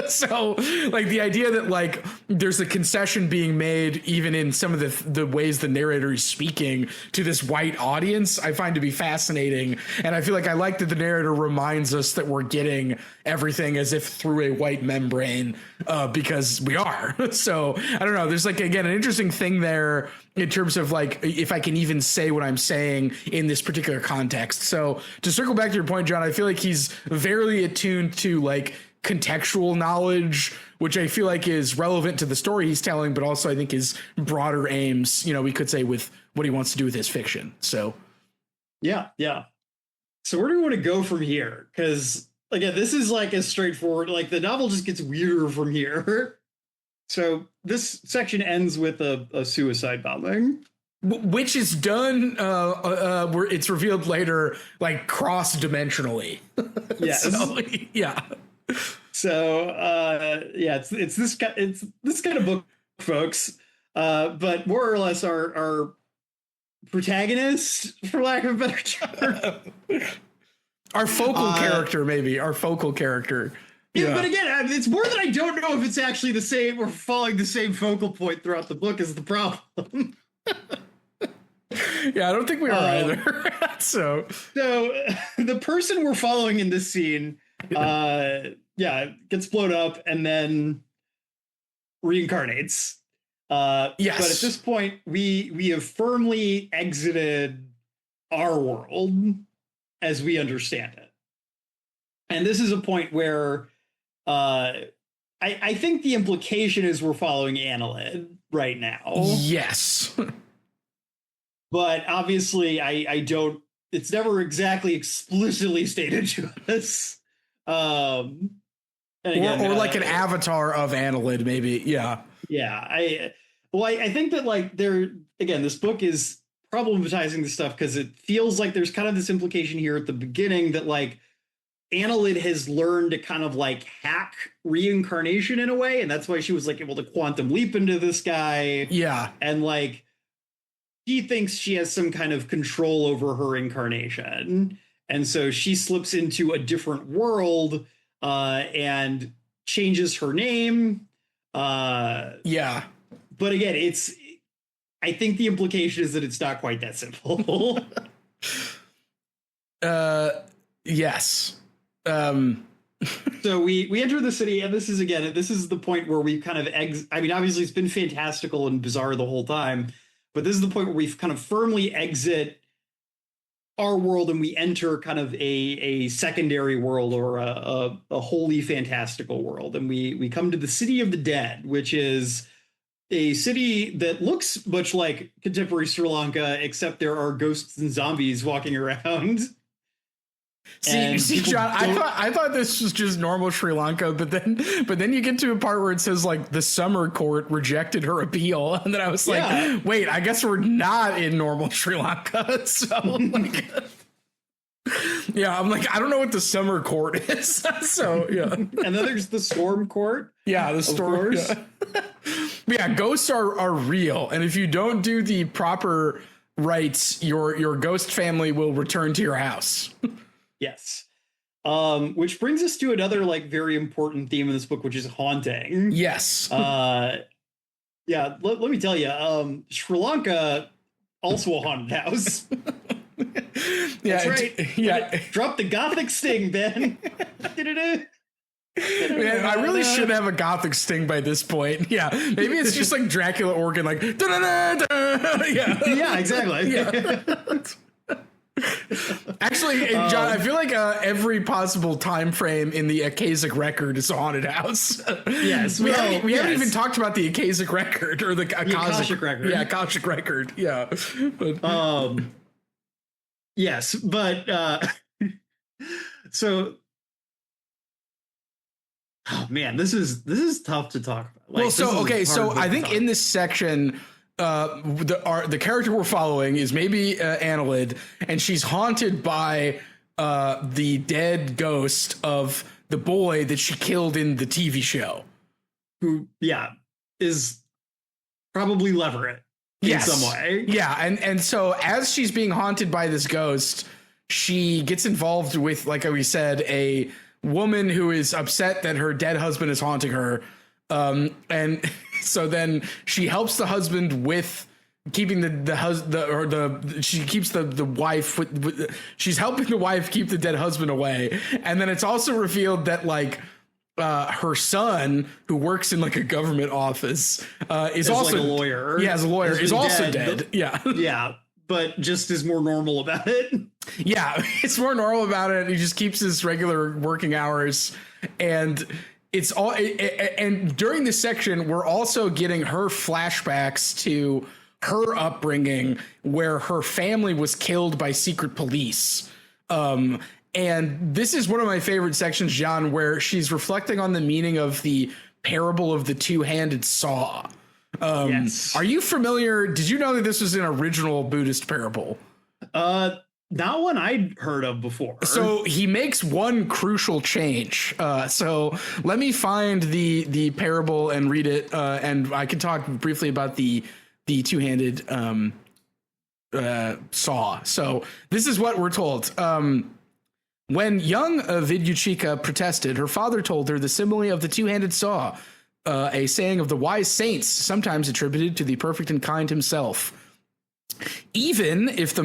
So, like, the idea that, like, there's a concession being made even in some of the ways the narrator is speaking to this white audience, I find to be fascinating. And I feel like I like that the narrator reminds us that we're getting everything as if through a white membrane, because we are. So, I don't know. There's, like, again, an interesting thing there in terms of, like, if I can even say what I'm saying in this particular context. So, to circle back to your point, John, I feel like he's very attuned to, like, contextual knowledge, which I feel like is relevant to the story he's telling, but also I think his broader aims, we could say, with what he wants to do with his fiction. So yeah. So where do we want to go from here? Because again, this is like as straightforward, like the novel just gets weirder from here. So this section ends with a suicide bombing, which is done where it's revealed later, like cross-dimensionally. Yes. So, yeah. So yeah, it's this kind of book, folks. But more or less, our protagonist, for lack of a better term, our focal character, maybe our focal character. Yeah, but again, it's more that I don't know if it's actually the same or following the same focal point throughout the book is the problem. Yeah, I don't think we are either. So the person we're following in this scene, gets blown up and then reincarnates. Yes. But at this point, we have firmly exited our world as we understand it. And this is a point where I think the implication is we're following Annelid right now. Yes. But obviously, I don't. It's never exactly explicitly stated to us. And again, or like an avatar of Annelid, maybe. Yeah. Yeah. I think that like this book is problematizing this stuff because it feels like there's kind of this implication here at the beginning that like Annelid has learned to kind of like hack reincarnation in a way, and that's why she was like able to quantum leap into this guy. Yeah. And like she thinks she has some kind of control over her incarnation. And so she slips into a different world and changes her name. Yeah. But again, I think the implication is that it's not quite that simple. Yes. So we enter the city, and this is the point where we kind of obviously it's been fantastical and bizarre the whole time, but this is the point where we kind of firmly exit our world and we enter kind of a secondary world or a wholly fantastical world. And we come to the City of the Dead, which is a city that looks much like contemporary Sri Lanka, except there are ghosts and zombies walking around. See, John, I thought this was just normal Sri Lanka, but then you get to a part where it says like the summer court rejected her appeal, and then I was like, wait, I guess we're not in normal Sri Lanka. So like, yeah, I'm like, I don't know what the summer court is. So yeah, and then there's the storm court. Yeah, the storm. Yeah, ghosts are real, and if you don't do the proper rites, your ghost family will return to your house. Yes. Which brings us to another like very important theme in this book, which is haunting. Yes. Let me tell you, Sri Lanka, also a haunted house. That's right. Yeah. Drop the gothic sting, Ben. Man, I really should have a gothic sting by this point. Yeah, maybe it's just like Dracula organ, like yeah, exactly. Yeah. Actually, John, I feel like every possible time frame in the Akashic record is a haunted house. Yes, we haven't even talked about the Akashic record or the Akashic record. Yeah, Akashic record. Yeah. But, yes, but so. Oh man, this is tough to talk about. Like, so I think in this section, the character we're following is maybe Annelid, and she's haunted by the dead ghost of the boy that she killed in the TV show, who is probably Leverett in some way. Yeah, and so as she's being haunted by this ghost, she gets involved with, like we said, a woman who is upset that her dead husband is haunting her, and so then she helps the husband with keeping she keeps the wife she's helping the wife keep the dead husband away. And then it's also revealed that like her son, who works in like a government office, is also like a lawyer. Yeah, as a lawyer, is also dead. Yeah, but just is more normal about it. Yeah, it's more normal about it. He just keeps his regular working hours, and it's all. And during this section, we're also getting her flashbacks to her upbringing, where her family was killed by secret police. And this is one of my favorite sections, John, where she's reflecting on the meaning of the parable of the two-handed saw. Yes. Are you familiar? Did you know that this was an original Buddhist parable? not one I'd heard of before. So he makes one crucial change. So let me find the parable and read it, and I can talk briefly about the two-handed saw. So this is what we're told. When young Vidyuchika protested, her father told her the simile of the two-handed saw, a saying of the wise saints, sometimes attributed to the perfect and kind himself. Even if the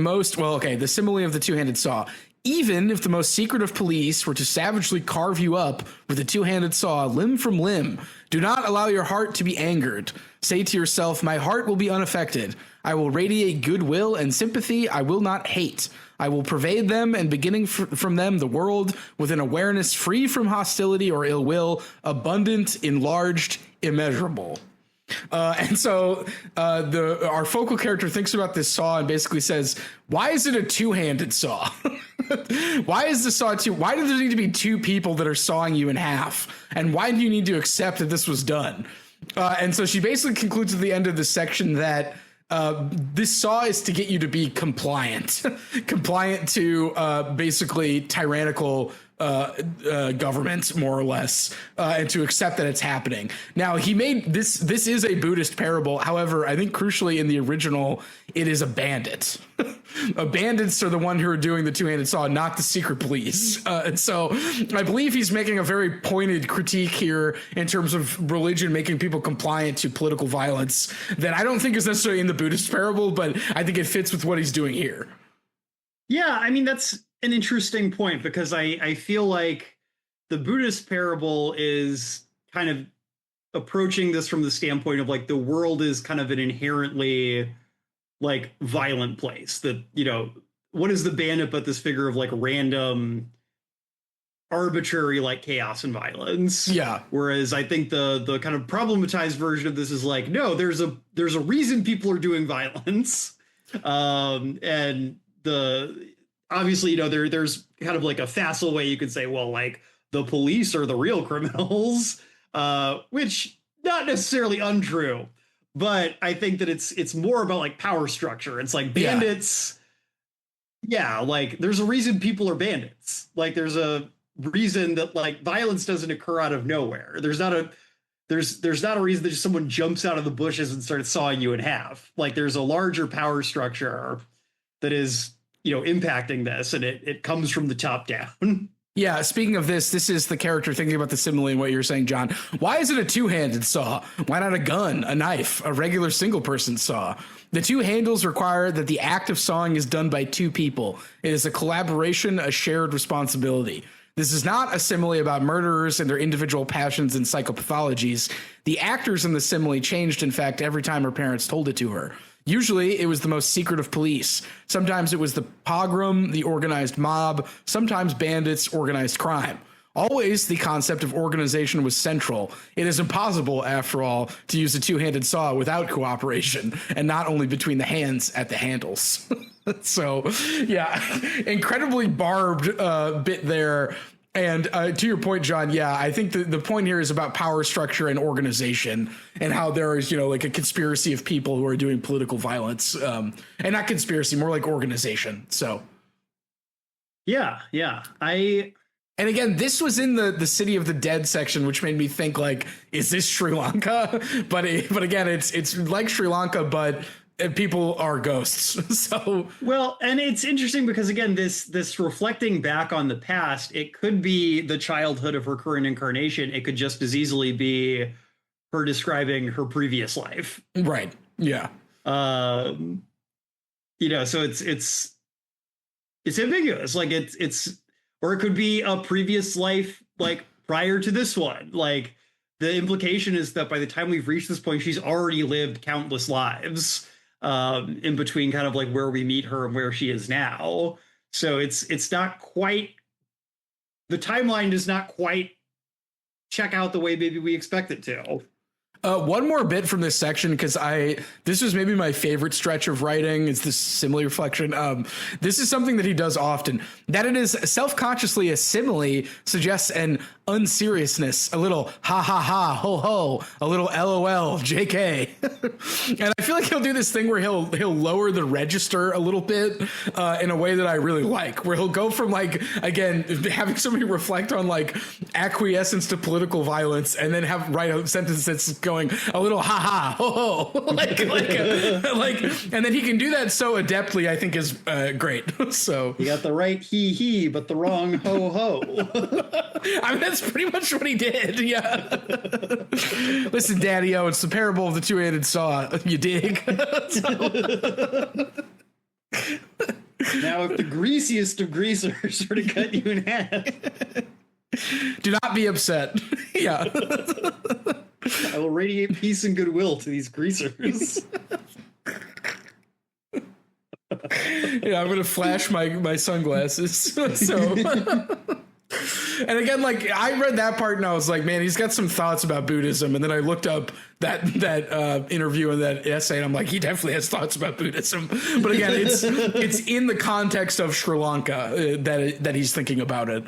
simile of the two-handed saw, even if the most secret of police were to savagely carve you up with a two-handed saw, limb from limb, do not allow your heart to be angered. Say to yourself, my heart will be unaffected. I will radiate goodwill and sympathy. I will not hate. I will pervade them, and beginning from them the world with an awareness free from hostility or ill will, abundant, enlarged, immeasurable. And so our focal character thinks about this saw and basically says, why is it a two-handed saw? Why is the saw why do there need to be two people that are sawing you in half? And why do you need to accept that this was done? And so she basically concludes at the end of this section that this saw is to get you to be compliant, compliant to basically tyrannical government, more or less, and to accept that it's happening. Now, he made this is a Buddhist parable. However, I think crucially in the original, it is a bandit. Bandits are the one who are doing the two-handed saw, not the secret police. And so I believe he's making a very pointed critique here in terms of religion making people compliant to political violence that I don't think is necessarily in the Buddhist parable, but I think it fits with what he's doing here. Yeah, I mean, that's an interesting point, because I feel like the Buddhist parable is kind of approaching this from the standpoint of like the world is kind of an inherently like violent place. That, you know, what is the bandit but this figure of like random, arbitrary like chaos and violence? Yeah. Whereas I think the kind of problematized version of this is like, no, there's a reason people are doing violence, and obviously, you know, there's kind of like a facile way you could say, well, like the police are the real criminals, which not necessarily untrue, but I think that it's more about like power structure. It's like bandits. Yeah, like there's a reason people are bandits. Like there's a reason that like violence doesn't occur out of nowhere. There's not a reason that just someone jumps out of the bushes and starts sawing you in half. Like there's a larger power structure that is, you know, impacting this, and it comes from the top down. Yeah, speaking of this is the character thinking about the simile and what you're saying, John. Why is it a two-handed saw? Why not a gun, a knife, a regular single-person saw? The two handles require that the act of sawing is done by two people. It is a collaboration, a shared responsibility. This is not a simile about murderers and their individual passions and psychopathologies. The actors in the simile changed, in fact, every time her parents told it to her. Usually it was the most secret of police. Sometimes it was the pogrom, the organized mob. Sometimes bandits, organized crime. Always the concept of organization was central. It is impossible, after all, to use a two-handed saw without cooperation, and not only between the hands at the handles. So, yeah, incredibly barbed bit there. And to your point, John, yeah, I think the point here is about power structure and organization, and how there is, you know, like a conspiracy of people who are doing political violence, and not conspiracy, more like organization. So, yeah. And again, this was in the City of the Dead section, which made me think, like, is this Sri Lanka? But again, it's like Sri Lanka, but people are ghosts. So, well, and it's interesting because again, this reflecting back on the past, it could be the childhood of her current incarnation. It could just as easily be her describing her previous life. Right. Yeah. You know, so it's ambiguous. Like it's or it could be a previous life, like prior to this one. Like the implication is that by the time we've reached this point, she's already lived countless lives in between kind of like where we meet her and where she is now. So it's not quite, the timeline does not quite check out the way maybe we expect it to. One more bit from this section, because this was maybe my favorite stretch of writing, is this simile reflection. This is something that he does often. That it is self-consciously a simile suggests an unseriousness, a little ha ha ha, ho ho, a little LOL, JK. And I feel like he'll do this thing where he'll lower the register a little bit in a way that I really like, where he'll go from like, again, having somebody reflect on like acquiescence to political violence and then write a sentence that's going a little ha ha, ho ho, like, and then he can do that so adeptly, I think is great. So you got the right he, but the wrong ho ho. I mean, that's pretty much what he did. Yeah. Listen, Daddy-O, it's the parable of the two-handed saw. You dig? Now, if the greasiest of greasers were to cut you in half, do not be upset. Yeah. I will radiate peace and goodwill to these greasers. Yeah, I'm gonna flash my sunglasses. So, and again, like I read that part and I was like, man, he's got some thoughts about Buddhism. And then I looked up that interview and that essay, and I'm like, he definitely has thoughts about Buddhism. But again, it's in the context of Sri Lanka that he's thinking about it.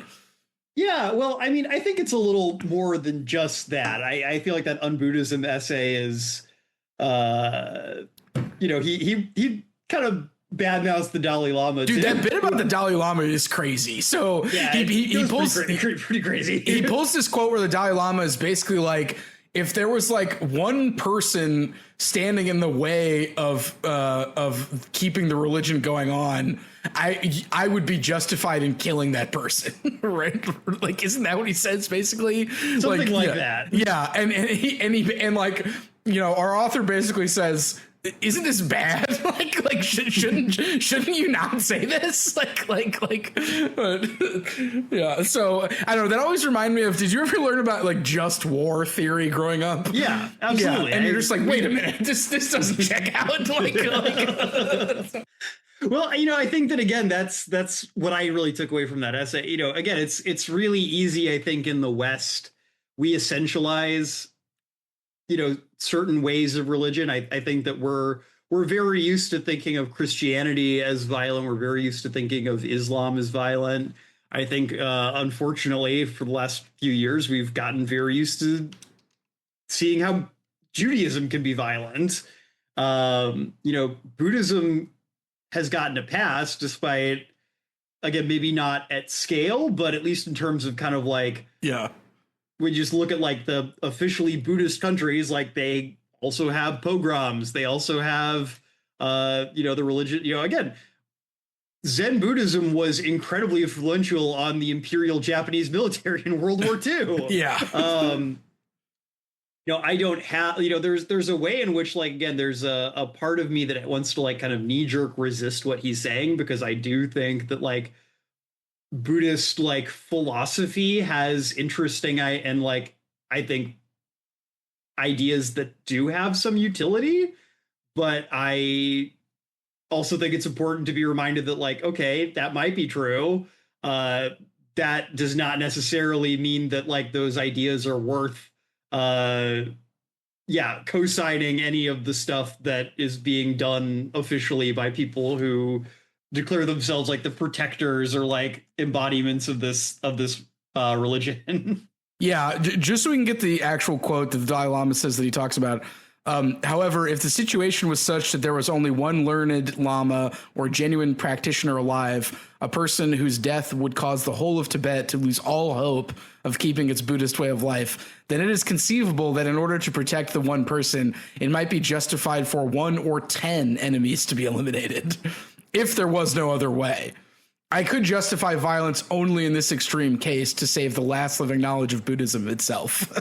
Yeah, well, I mean, I think it's a little more than just that. I feel like that Un-Buddhism essay is, he kind of badmouths the Dalai Lama. Dude, that bit about the Dalai Lama is crazy. So yeah, he pulls pretty crazy. He pulls this quote where the Dalai Lama is basically like, if there was like one person standing in the way of keeping the religion going on, I would be justified in killing that person, right? Like, isn't that what he says basically? Something like that. Yeah, and like, you know, our author basically says, isn't this bad? like shouldn't you not say this? Yeah. So I don't know. That always reminded me of. Did you ever learn about like just war theory growing up? Yeah, absolutely. Yeah, and you're just like, wait a minute, this doesn't check out. Well, you know, I think that again, that's what I really took away from that essay. You know, again, it's really easy. I think in the West we essentialize, you know, certain ways of religion. I think that we're very used to thinking of Christianity as violent. We're very used to thinking of Islam as violent. I think, unfortunately, for the last few years, we've gotten very used to seeing how Judaism can be violent. You know, Buddhism has gotten a pass, despite, again, maybe not at scale, but at least in terms of kind of like, yeah. We just look at like the officially Buddhist countries, like they also have pogroms. They also have, the religion, again, Zen Buddhism was incredibly influential on the Imperial Japanese military in World War II. Yeah. I don't have, there's a way in which, like, again, there's a part of me that wants to like kind of knee jerk resist what he's saying, because I do think that like Buddhist like philosophy has interesting I think ideas that do have some utility, but I also think it's important to be reminded that like, okay, that might be true. That does not necessarily mean that like those ideas are worth co-signing any of the stuff that is being done officially by people who declare themselves like the protectors or like embodiments of this religion. Yeah, just so we can get the actual quote that the Dalai Lama says that he talks about. However, if the situation was such that there was only one learned Lama or genuine practitioner alive, a person whose death would cause the whole of Tibet to lose all hope of keeping its Buddhist way of life, then it is conceivable that in order to protect the one person, it might be justified for 1 or 10 enemies to be eliminated. If there was no other way, I could justify violence only in this extreme case to save the last living knowledge of Buddhism itself.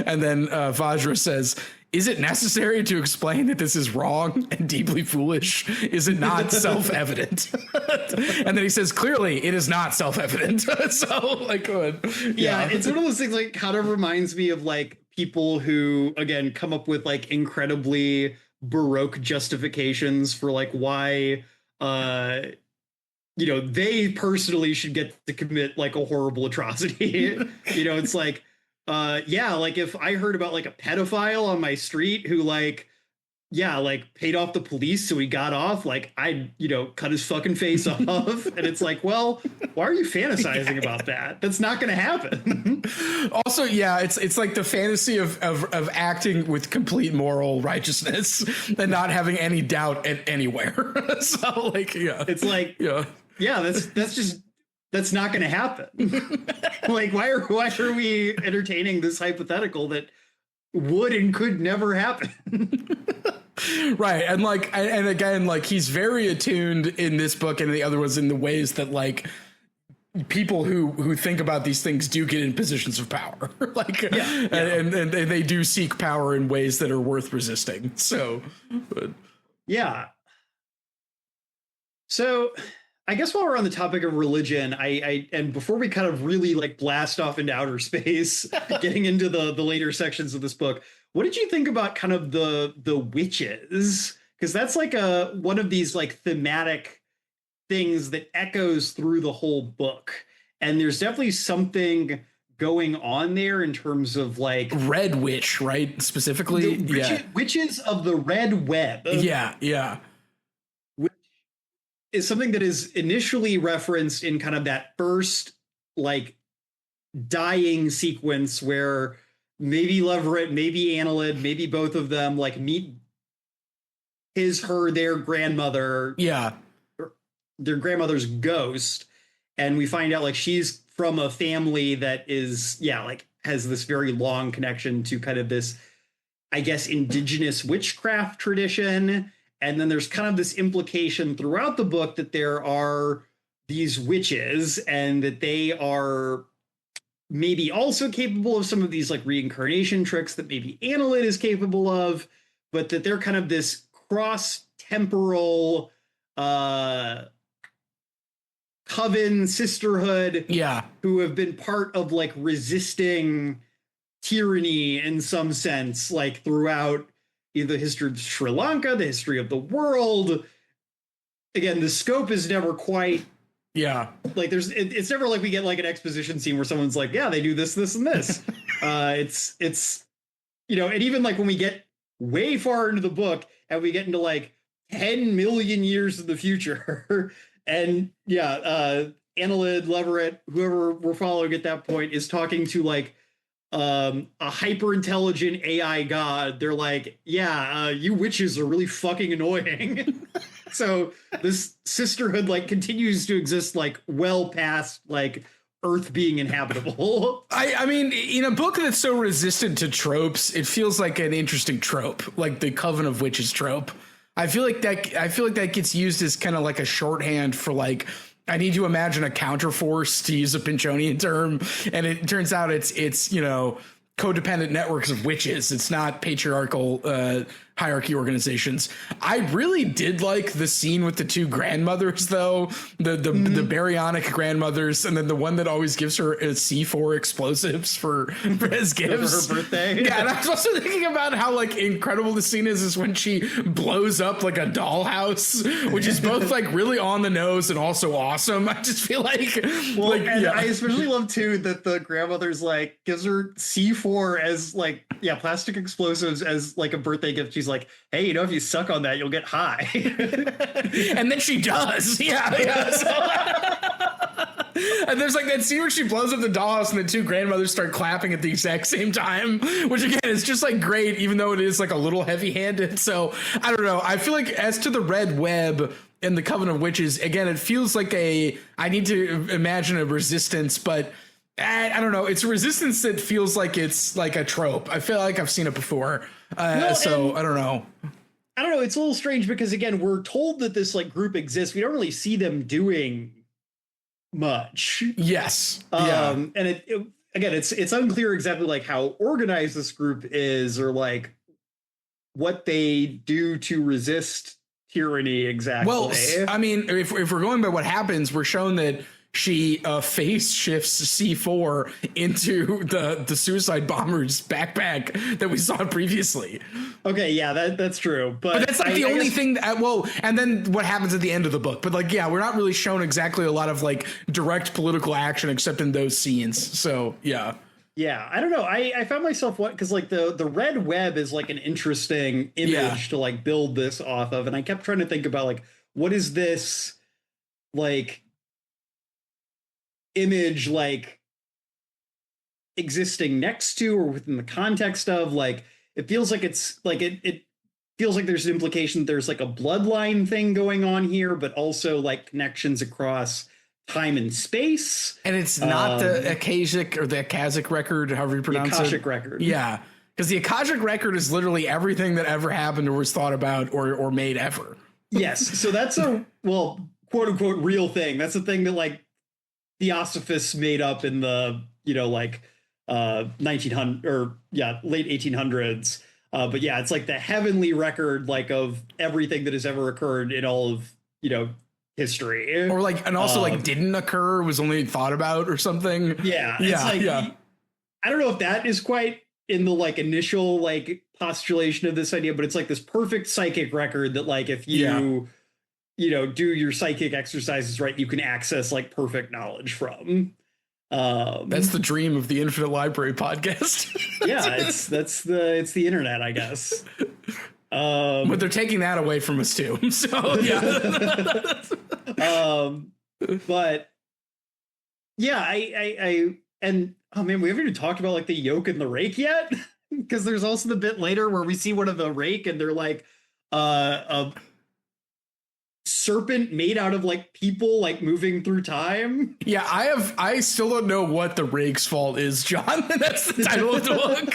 And then Vajra says, is it necessary to explain that this is wrong and deeply foolish? Is it not self-evident? And then he says, clearly it is not self-evident. So like, good. Yeah, it's one of those things like kind of reminds me of like people who, again, come up with like incredibly Baroque justifications for like why they personally should get to commit like a horrible atrocity. It's like, like if I heard about like a pedophile on my street who like yeah, like paid off the police so he got off. Like I, cut his fucking face off. And it's like, well, why are you fantasizing about that? That's not going to happen. Also, yeah, it's like the fantasy of acting with complete moral righteousness and not having any doubt at anywhere. So like, yeah, it's like, yeah, that's not going to happen. Like, why are we entertaining this hypothetical that would and could never happen? Right. And like, and again, like he's very attuned in this book and the other was in the ways that like people who think about these things do get in positions of power. Like, and they do seek power in ways that are worth resisting. So, but. Yeah. So I guess while we're on the topic of religion, and before we kind of really like blast off into outer space, getting into the later sections of this book, what did you think about kind of the witches? Because that's like one of these like thematic things that echoes through the whole book. And there's definitely something going on there in terms of like Red Witch, right? Specifically, witches of the Red Web. Yeah. Which is something that is initially referenced in kind of that first like dying sequence where maybe Leverett, maybe Annelid, maybe both of them like meet their grandmother. Yeah. Their grandmother's ghost. And we find out like she's from a family that is, like has this very long connection to kind of this, I guess, indigenous witchcraft tradition. And then there's kind of this implication throughout the book that there are these witches and that they are maybe also capable of some of these like reincarnation tricks that maybe Annelid is capable of, but that they're kind of this cross-temporal coven sisterhood who have been part of like resisting tyranny in some sense, like throughout either the history of Sri Lanka, the history of the world. Again, the scope is never quite like it's never like we get like an exposition scene where someone's like, yeah, they do this, this, and this. It's and even like when we get way far into the book and we get into like 10 million years in the future and Annelid, Leverett, whoever we're following at that point is talking to like a hyper intelligent AI god. They're like, you witches are really fucking annoying. So this sisterhood like continues to exist like well past like Earth being inhabitable. I mean, in a book that's so resistant to tropes, it feels like an interesting trope, like the Coven of Witches trope. I feel like that gets used as kind of like a shorthand for like, I need to imagine a counterforce, to use a Pinchonian term, and it turns out it's codependent networks of witches. It's not patriarchal hierarchy organizations. I really did like the scene with the two grandmothers, though, the baryonic grandmothers, and then the one that always gives her C4 explosives for as gifts for her birthday. Yeah, and I was also thinking about how like incredible the scene is when she blows up like a dollhouse, which is both like really on the nose and also awesome. I just feel like, I especially love too that the grandmother's like gives her C4 as like plastic explosives as like a birthday gift. She's like, hey, if you suck on that, you'll get high. And then she does. So. And there's like that scene where she blows up the dollhouse and the two grandmothers start clapping at the exact same time, which again is just like great, even though it is like a little heavy handed. So I don't know. I feel like as to the Red Web and the Coven of Witches, again, it feels like I need to imagine a resistance, but I don't know. It's a resistance that feels like it's like a trope. I feel like I've seen it before. I don't know. I don't know. It's a little strange because, again, we're told that this like group exists. We don't really see them doing much. Yes. And it's unclear exactly like how organized this group is or like what they do to resist tyranny exactly. Well, I mean, if we're going by what happens, we're shown that she phase shifts C4 into the suicide bomber's backpack that we saw previously. Okay, yeah, that's true. But that's like the only thing and then what happens at the end of the book. But like, we're not really shown exactly a lot of like direct political action except in those scenes. So, yeah. Yeah, I don't know. I found myself because like the red web is like an interesting image to like build this off of, and I kept trying to think about like what is this like image like existing next to or within the context of like it feels like it's like it feels like there's an implication that there's like a bloodline thing going on here, but also like connections across time and space. And it's not the Akashic or the Akashic record, however you pronounce the Akashic it. record. Yeah. Because the Akashic record is literally everything that ever happened or was thought about or made ever. Yes. So that's a, well, quote unquote, real thing. That's the thing that like Theosophists made up in the, you know, like 1900 or late 1800s. But yeah, it's like the heavenly record, like of everything that has ever occurred in all of, you know, history. Or like, and also like didn't occur, was only thought about or something. Yeah. Yeah. Like, yeah. I don't know if that is quite in the like initial like postulation of this idea, but it's like this perfect psychic record that like if you, you know, do your psychic exercises right, you can access like perfect knowledge from. That's the dream of the Infinite Library podcast. Yeah, it's the internet, I guess. But they're taking that away from us too. So yeah. But yeah, I and oh man, we haven't even talked about like the yoke and the rake yet. Because there's also the bit later where we see one of the rake and they're like a serpent made out of like people like moving through time. Yeah, I still don't know what the Rakesfall is, John. That's the title of the book.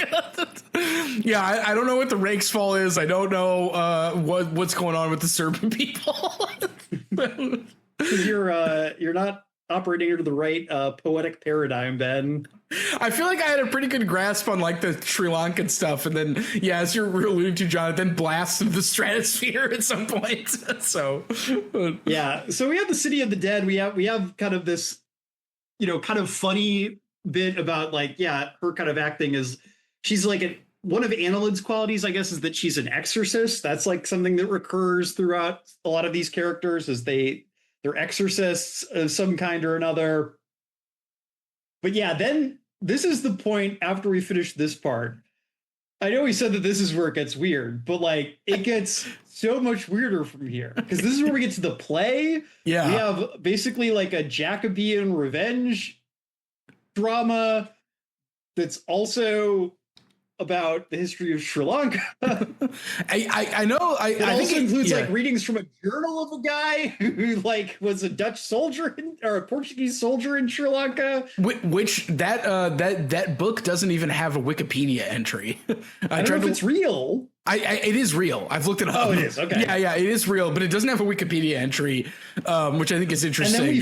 Yeah, I don't know what the Rakesfall is. I don't know what's going on with the serpent people. You're not operating under the right poetic paradigm, Ben. I feel like I had a pretty good grasp on like the Sri Lankan stuff, and then as you're alluding to, John, it then blasts into the stratosphere at some point. So yeah, so we have the City of the Dead. We have kind of this, you know, kind of funny bit about like her kind of acting is she's like one of Annelid's qualities, I guess, is that she's an exorcist. That's like something that recurs throughout a lot of these characters, is they're exorcists of some kind or another. But yeah, then this is the point after we finish this part. I know we said that this is where it gets weird, but like it gets so much weirder from here, because this is where we get to the play. Yeah, we have basically like a Jacobean revenge drama that's also about the history of Sri Lanka. I know. I think it includes like readings from a journal of a guy who like was a Dutch soldier or a Portuguese soldier in Sri Lanka. Which that book doesn't even have a Wikipedia entry. I don't know if it's real. It is real. I've looked it up. Oh, it is. Okay. Yeah, it is real, but it doesn't have a Wikipedia entry, which I think is interesting.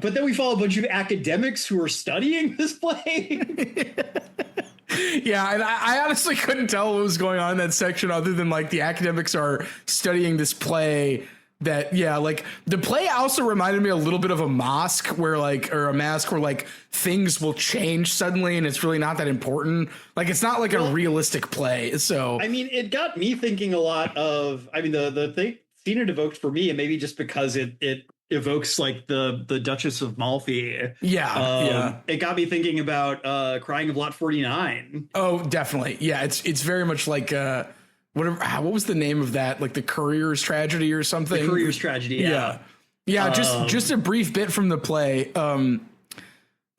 But then we follow a bunch of academics who are studying this play. Yeah, and I honestly couldn't tell what was going on in that section other than like the academics are studying this play that, like the play also reminded me a little bit of a mosque where like, or a mask where like things will change suddenly and it's really not that important. Like it's not like a realistic play. So, I mean, it got me thinking a lot of, I mean, the scene it evoked for me, and maybe just because it evokes like the Duchess of Malfi. It got me thinking about Crying of Lot 49. Oh, definitely. Yeah, it's very much like whatever. What was the name of that? Like the Courier's Tragedy or something? The Courier's Tragedy. Yeah. Just a brief bit from the play.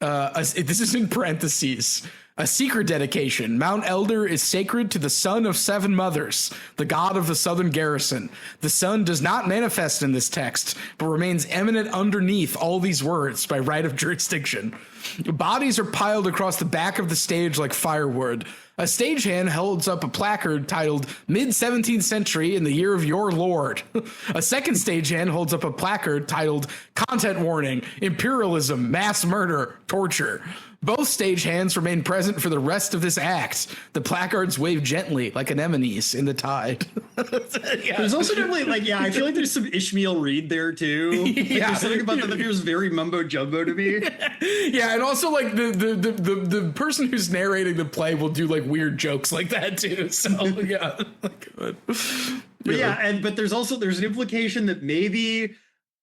This is in parentheses. A secret dedication. Mount Elder is sacred to the son of seven mothers, the god of the southern garrison. The sun does not manifest in this text, but remains eminent underneath all these words by right of jurisdiction. Bodies are piled across the back of the stage like firewood. A stagehand holds up a placard titled Mid-17th Century in the Year of Your Lord. A second stagehand holds up a placard titled Content Warning, Imperialism, Mass Murder, Torture. Both stagehands remain present for the rest of this act. The placards wave gently like anemones in the tide. There's also definitely like, I feel like there's some Ishmael Reed there too. Like, there's something about that feels very mumbo jumbo to me. Yeah, and also like the person who's narrating the play will do like weird jokes like that too. So yeah. But but there's an implication that maybe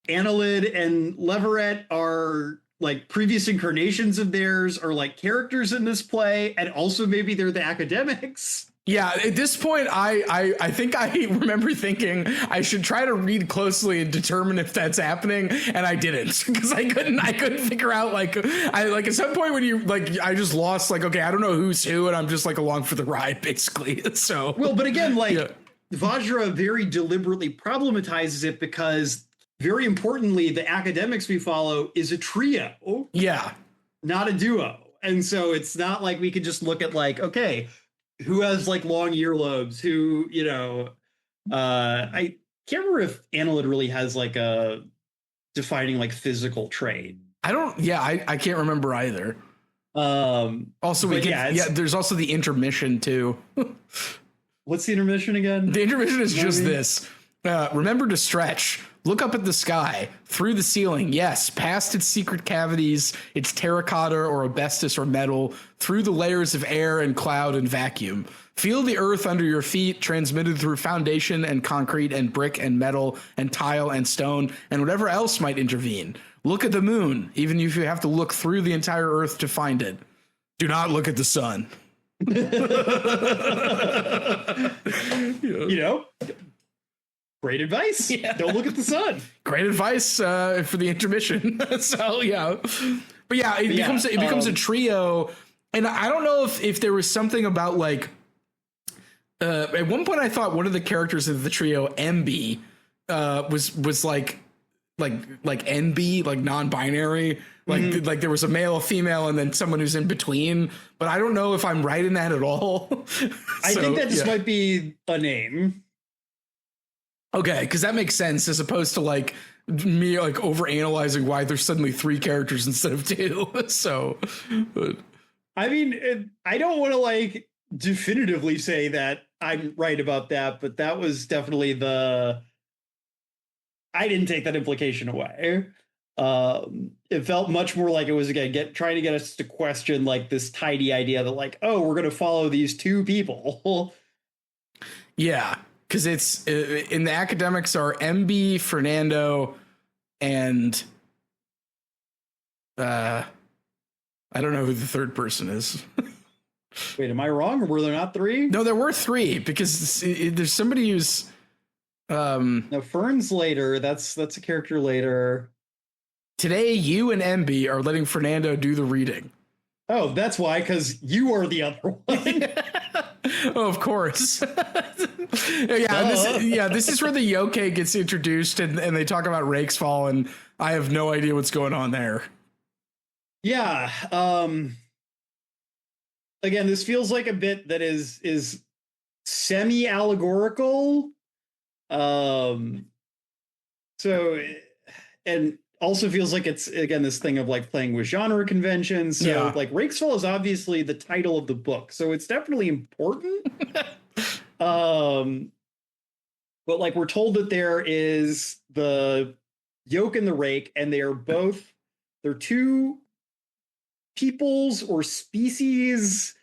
Annelid and Leverett are like previous incarnations of theirs are like characters in this play, and also maybe they're the academics. Yeah, at this point, I think I remember thinking I should try to read closely and determine if that's happening, and I didn't because I couldn't figure out like at some point when you like I just lost like okay I don't know who's who and I'm just like along for the ride basically. So well, but again, like yeah. Vajra very deliberately problematizes it because very importantly, the academics we follow is a trio, Yeah, not a duo, and so it's not like we could just look at like okay. Who has like long earlobes? Who, you know, I can't remember if Annelid really has like a defining like physical trait. I don't. Yeah, I can't remember either. Also, we get there's also the intermission too. What's the intermission again? The intermission is just this. Remember to stretch. Look up at the sky, through the ceiling, yes, past its secret cavities, its terracotta or asbestos or metal, through the layers of air and cloud and vacuum. Feel the earth under your feet, transmitted through foundation and concrete and brick and metal and tile and stone and whatever else might intervene. Look at the moon, even if you have to look through the entire earth to find it. Do not look at the sun. You know? Great advice. Yeah. Don't look at the sun. Great advice for the intermission. So yeah, but yeah, it becomes a trio, and I don't know if there was something about like at one point I thought one of the characters of the trio, MB, was like NB, like non-binary, like there was a male, a female, and then someone who's in between. But I don't know if I'm right in that at all. I think that just might be a name. Okay, because that makes sense as opposed to like me like overanalyzing why there's suddenly 3 characters instead of 2. So, I mean, I don't want to like definitively say that I'm right about that, but that was definitely I didn't take that implication away. It felt much more like it was again trying to get us to question like this tidy idea that like, oh, we're going to follow these 2 people. Yeah. Because it's in the academics are MB, Fernando, and I don't know who the third person is. Wait, am I wrong? Or were there not 3? No, there were 3 because there's somebody who's. No, Fern's later. That's a character later. Today, you and MB are letting Fernando do the reading. Oh, that's why, because you are the other one. Oh, of course. This is where the yokai gets introduced and they talk about Rakesfall, and I have no idea what's going on there. Yeah. Again, this feels like a bit that is semi-allegorical. So, and also feels like it's, again, this thing of like playing with genre conventions. So like Rakesfall is obviously the title of the book, so it's definitely important. But like we're told that there is the yoke and the rake, and they're 2 peoples or species.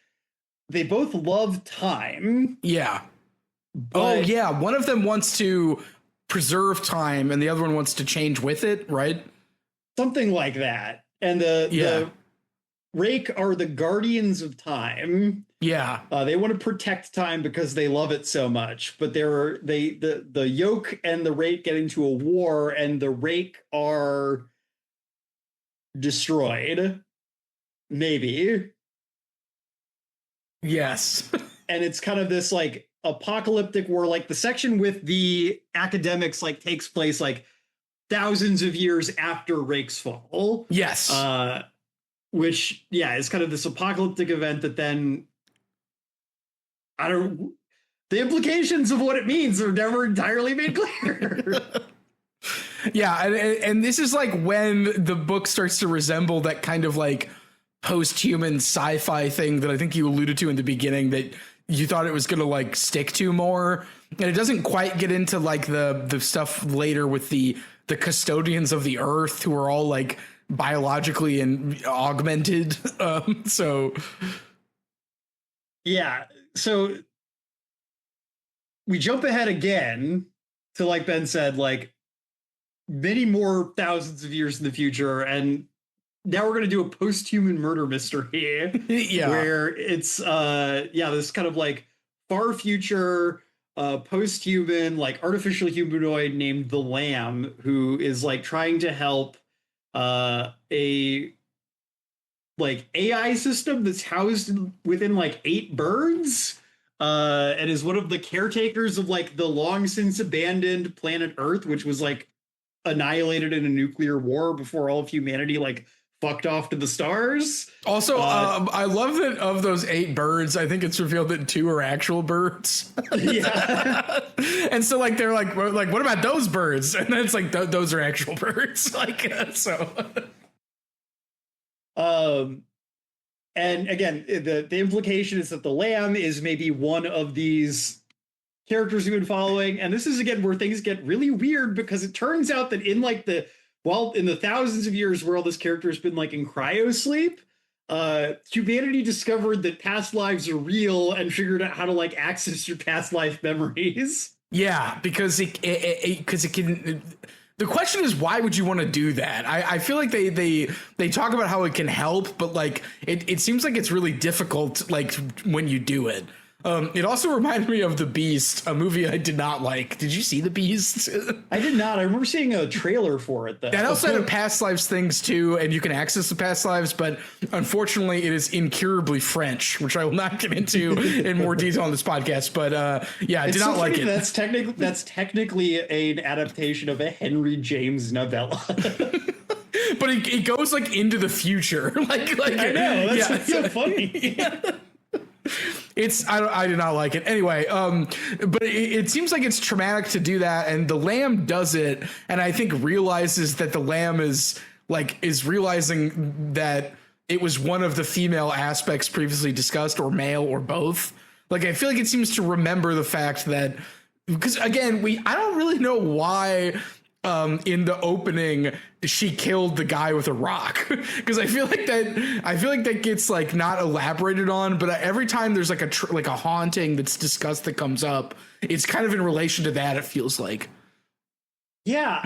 They both love time. Yeah. One of them wants to preserve time and the other one wants to change with it, right? Something like that. And the rake are the guardians of time. Yeah. They want to protect time because they love it so much. But the yoke and the rake get into a war, and the rake are destroyed. Maybe. Yes. And it's kind of this like apocalyptic war. Like the section with the academics like takes place like thousands of years after Rakesfall. Yes. Which is kind of this apocalyptic event that then the implications of what it means are never entirely made clear. Yeah, and this is like when the book starts to resemble that kind of like post-human sci-fi thing that I think you alluded to in the beginning that you thought it was going to like stick to more. And it doesn't quite get into like the stuff later with the custodians of the earth who are all like biologically and augmented. So we jump ahead again to, like Ben said, like many more thousands of years in the future, and now we're gonna do a post-human murder mystery. Yeah. Where it's this kind of like far future post-human, like artificial humanoid named the Lamb, who is like trying to help a like AI system that's housed within like 8 birds, and is one of the caretakers of like the long since abandoned planet Earth, which was like annihilated in a nuclear war before all of humanity like fucked off to the stars. Also, I love that of those 8 birds, I think it's revealed that 2 are actual birds. Yeah. And so like they're like what about those birds? And then it's like those are actual birds. Like so. And again, the implication is that the Lamb is maybe one of these characters you've been following, and this is again where things get really weird, because it turns out that in like in the thousands of years where all this character has been like in cryosleep, humanity discovered that past lives are real and figured out how to like access your past life memories. Yeah, because it can. The question is, why would you want to do that? I feel like they talk about how it can help, but like it seems like it's really difficult like when you do it. It also reminded me of The Beast, a movie I did not like. Did you see The Beast? I did not. I remember seeing a trailer for it, though. That also had past lives things, too, and you can access the past lives, but unfortunately it is incurably French, which I will not get into in more detail on this podcast. But yeah, I did not like it. That's technically an adaptation of a Henry James novella. But it goes like into the future. like I know, that's so funny. Yeah. I did not like it anyway. But it seems like it's traumatic to do that, and the Lamb does it, and I think realizes that the Lamb is realizing that it was one of the female aspects previously discussed, or male, or both. Like I feel like it seems to remember the fact that, because again, I don't really know why. In the opening, she killed the guy with a rock, because I feel like that gets like not elaborated on. But every time there's like a haunting that's discussed that comes up, it's kind of in relation to that. It feels like. Yeah,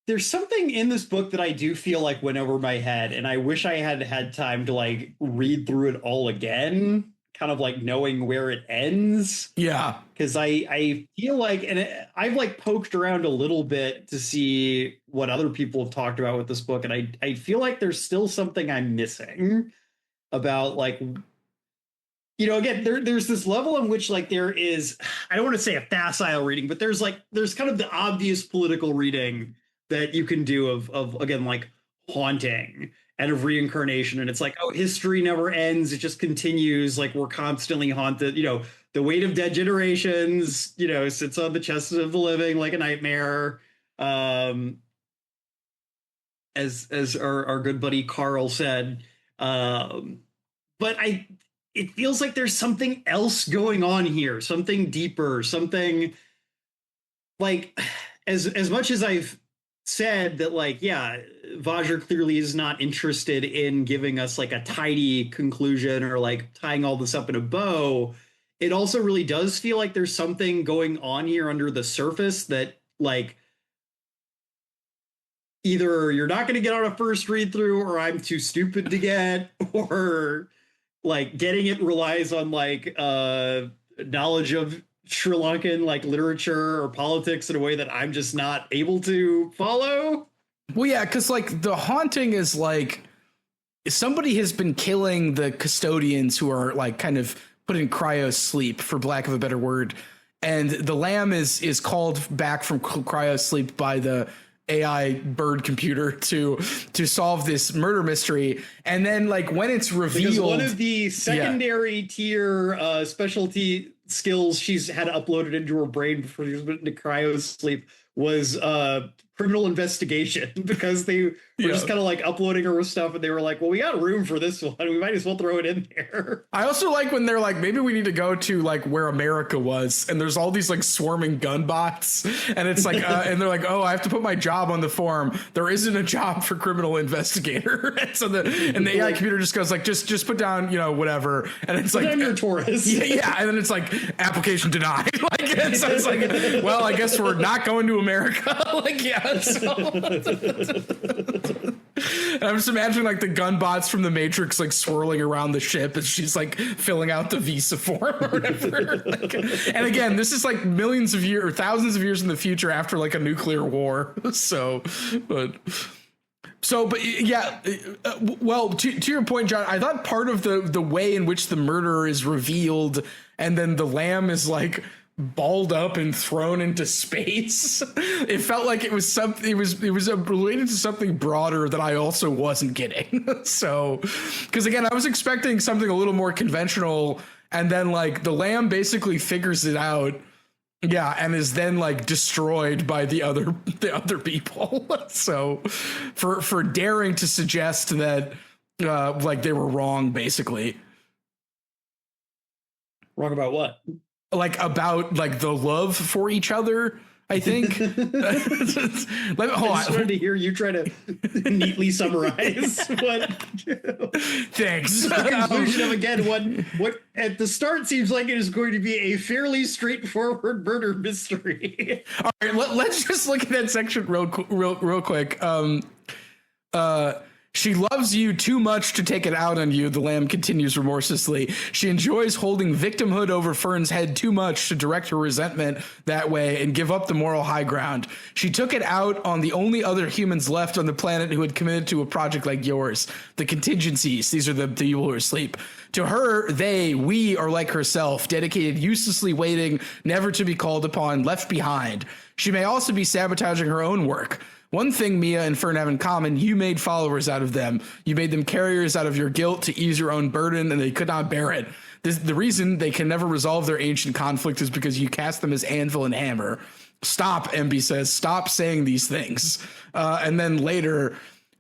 there's something in this book that I do feel like went over my head, and I wish I had had time to like read through it all again, kind of like knowing where it ends. Yeah. Because I feel like, and I've like poked around a little bit to see what other people have talked about with this book, and I feel like there's still something I'm missing about, like, again, there's this level in which like there is, I don't want to say a facile reading, but there's kind of the obvious political reading that you can do of again, like haunting and of reincarnation. And it's like, oh, history never ends. It just continues. Like we're constantly haunted. The weight of dead generations, sits on the chest of the living like a nightmare. As our good buddy Carl said. But it feels like there's something else going on here, something deeper, something like, as much as I've said that, like, yeah, Vajra clearly is not interested in giving us like a tidy conclusion or like tying all this up in a bow. It also really does feel like there's something going on here under the surface that, like, either you're not going to get on a first read through, or I'm too stupid to get, or like getting it relies on like knowledge of Sri Lankan like literature or politics in a way that I'm just not able to follow. Well, yeah, because like the haunting is like somebody has been killing the custodians who are like kind of put in cryo sleep, for lack of a better word, and the Lamb is called back from cryo sleep by the AI bird computer to solve this murder mystery. And then like when it's revealed, because one of the secondary tier specialty skills she's had uploaded into her brain before she was put into cryo sleep was criminal investigation, because they We're just kind of like uploading her stuff, and they were like, well, we got room for this one. We might as well throw it in there. I also like when they're like, maybe we need to go to like where America was, and there's all these like swarming gun bots, and it's like, and they're like, oh, I have to put my job on the form. There isn't a job for criminal investigator. And so the AI computer just goes like, just put down, whatever. And it's put like, down your Taurus. Yeah. And then it's like, application denied. Like, and so it's like, well, I guess we're not going to America. Like, yeah. So. And I'm just imagining like the gun bots from the Matrix like swirling around the ship as she's like filling out the visa form or whatever. Like, and again, this is like millions of years or thousands of years in the future after like a nuclear war. But yeah, well, to your point, John, I thought part of the way in which the murderer is revealed and then the lamb is like balled up and thrown into space, it felt like it was something, it was related to something broader that I also wasn't getting. So, because again, I was expecting something a little more conventional, and then like the lamb basically figures it out, yeah, and is then like destroyed by the other people. So for daring to suggest that like they were wrong, basically. Wrong about what? Like about like the love for each other, I think. Hold on. I just wanted to hear you try to neatly summarize what. Thanks. The conclusion of again what at the start seems like it is going to be a fairly straightforward murder mystery. All right, let's just look at that section real quick. She loves you too much to take it out on you, the lamb continues remorselessly. She enjoys holding victimhood over Fern's head too much to direct her resentment that way and give up the moral high ground. She took it out on the only other humans left on the planet who had committed to a project like yours. The contingencies, these are the people who are asleep. To her, we are like herself, dedicated, uselessly waiting, never to be called upon, left behind. She may also be sabotaging her own work. One thing Mia and Fern have in common, you made followers out of them. You made them carriers out of your guilt to ease your own burden, and they could not bear it. The reason they can never resolve their ancient conflict is because you cast them as anvil and hammer. Stop, MB says. Stop saying these things. And then later,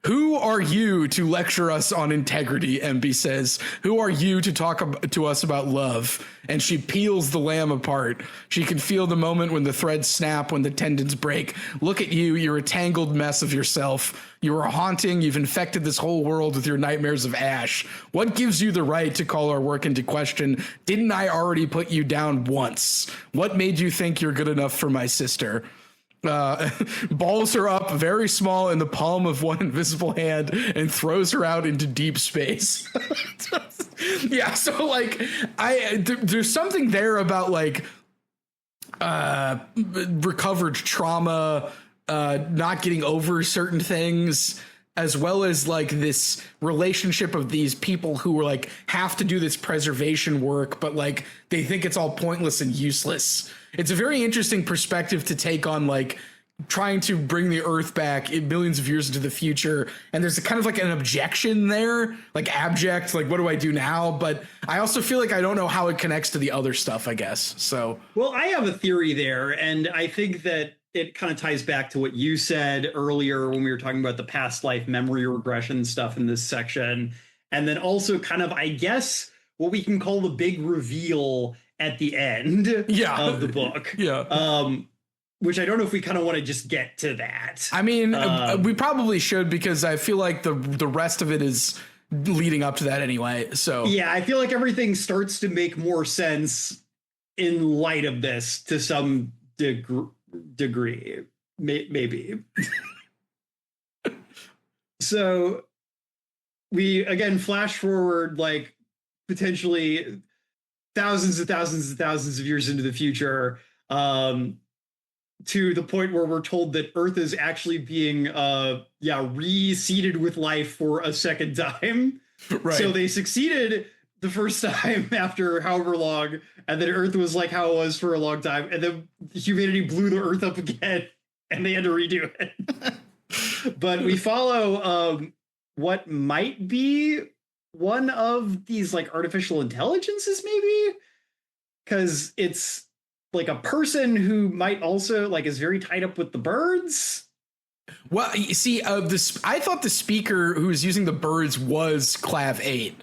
who are you to lecture us on integrity, MB says. Who are you to talk to us about love? And she peels the lamb apart. She can feel the moment when the threads snap, when the tendons break. Look at you, you're a tangled mess of yourself. You are haunting, you've infected this whole world with your nightmares of ash. What gives you the right to call our work into question? Didn't I already put you down once? What made you think you're good enough for my sister? Balls her up very small in the palm of one invisible hand and throws her out into deep space. Yeah, so like there's something there about like recovered trauma, not getting over certain things, as well as like this relationship of these people who are like have to do this preservation work, but like they think it's all pointless and useless. It's a very interesting perspective to take on like trying to bring the Earth back in millions of years into the future. And there's a kind of like an objection there, like abject, like what do I do now? But I also feel like I don't know how it connects to the other stuff, I guess. So, well, I have a theory there, and I think that it kind of ties back to what you said earlier when we were talking about the past life memory regression stuff in this section. And then also kind of, I guess, what we can call the big reveal at the end of the book. Which I don't know if we kind of want to just get to that. I mean, we probably should, because I feel like the rest of it is leading up to that anyway. So yeah, I feel like everything starts to make more sense in light of this to some degree, maybe. So we again flash forward like potentially thousands and thousands and thousands of years into the future, to the point where we're told that Earth is actually being reseeded with life for a second time. Right. So they succeeded the first time after however long, and then Earth was like how it was for a long time, and then humanity blew the Earth up again, and they had to redo it. But we follow what might be one of these like artificial intelligences, maybe, because it's like a person who might also like is very tied up with the birds. Well, you see, this I thought the speaker who was using the birds was Clav 8.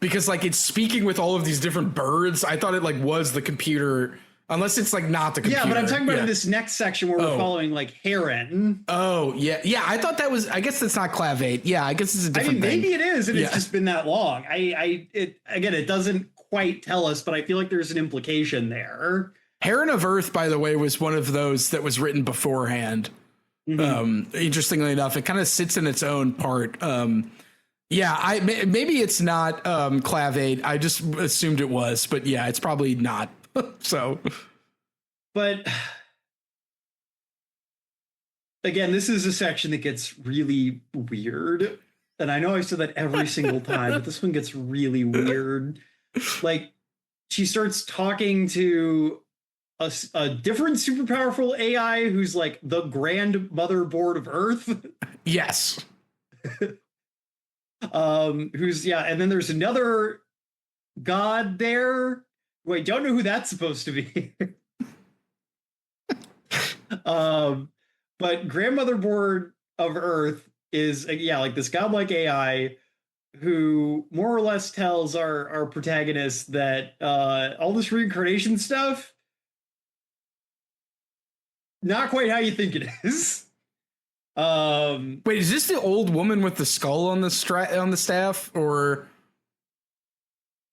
Because like it's speaking with all of these different birds. I thought it like was the computer, unless it's like not the computer. Yeah, but I'm talking about this next section where we're following like Heron. Oh, yeah. I thought that was, I guess that's not Clav 8. Yeah, I guess it's a different thing. Maybe it is, and it's just been that long. It doesn't quite tell us, but I feel like there's an implication there. Heron of Earth, by the way, was one of those that was written beforehand. Interestingly enough, it kind of sits in its own part. Yeah, maybe it's not Clav 8. I just assumed it was, but yeah, it's probably not. So, but again, this is a section that gets really weird, and I know I said that every single time, but this one gets really weird. Like, she starts talking to a different super powerful AI who's like the grand motherboard of Earth. Yes. And then there's another god there. Wait, don't know who that's supposed to be. But grandmother board of Earth is like this godlike AI who more or less tells our protagonist that all this reincarnation stuff, not quite how you think it is. Wait, is this the old woman with the skull on the staff, or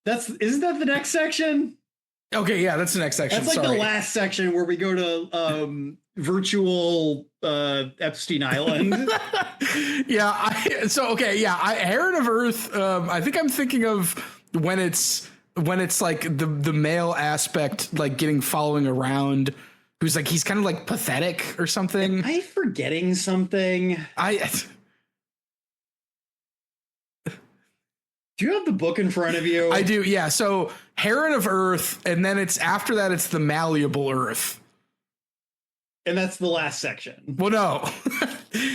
isn't that the next section? Okay, yeah, that's the next section. That's like the last section where we go to virtual Epstein Island. Heron of Earth. I think I'm thinking of when it's like the male aspect, like following around. Who's like, he's kind of like pathetic or something. Am I forgetting something? Do you have the book in front of you? I do, yeah. So Heron of Earth, and then after that it's the Malleable Earth. And that's the last section. Well, no.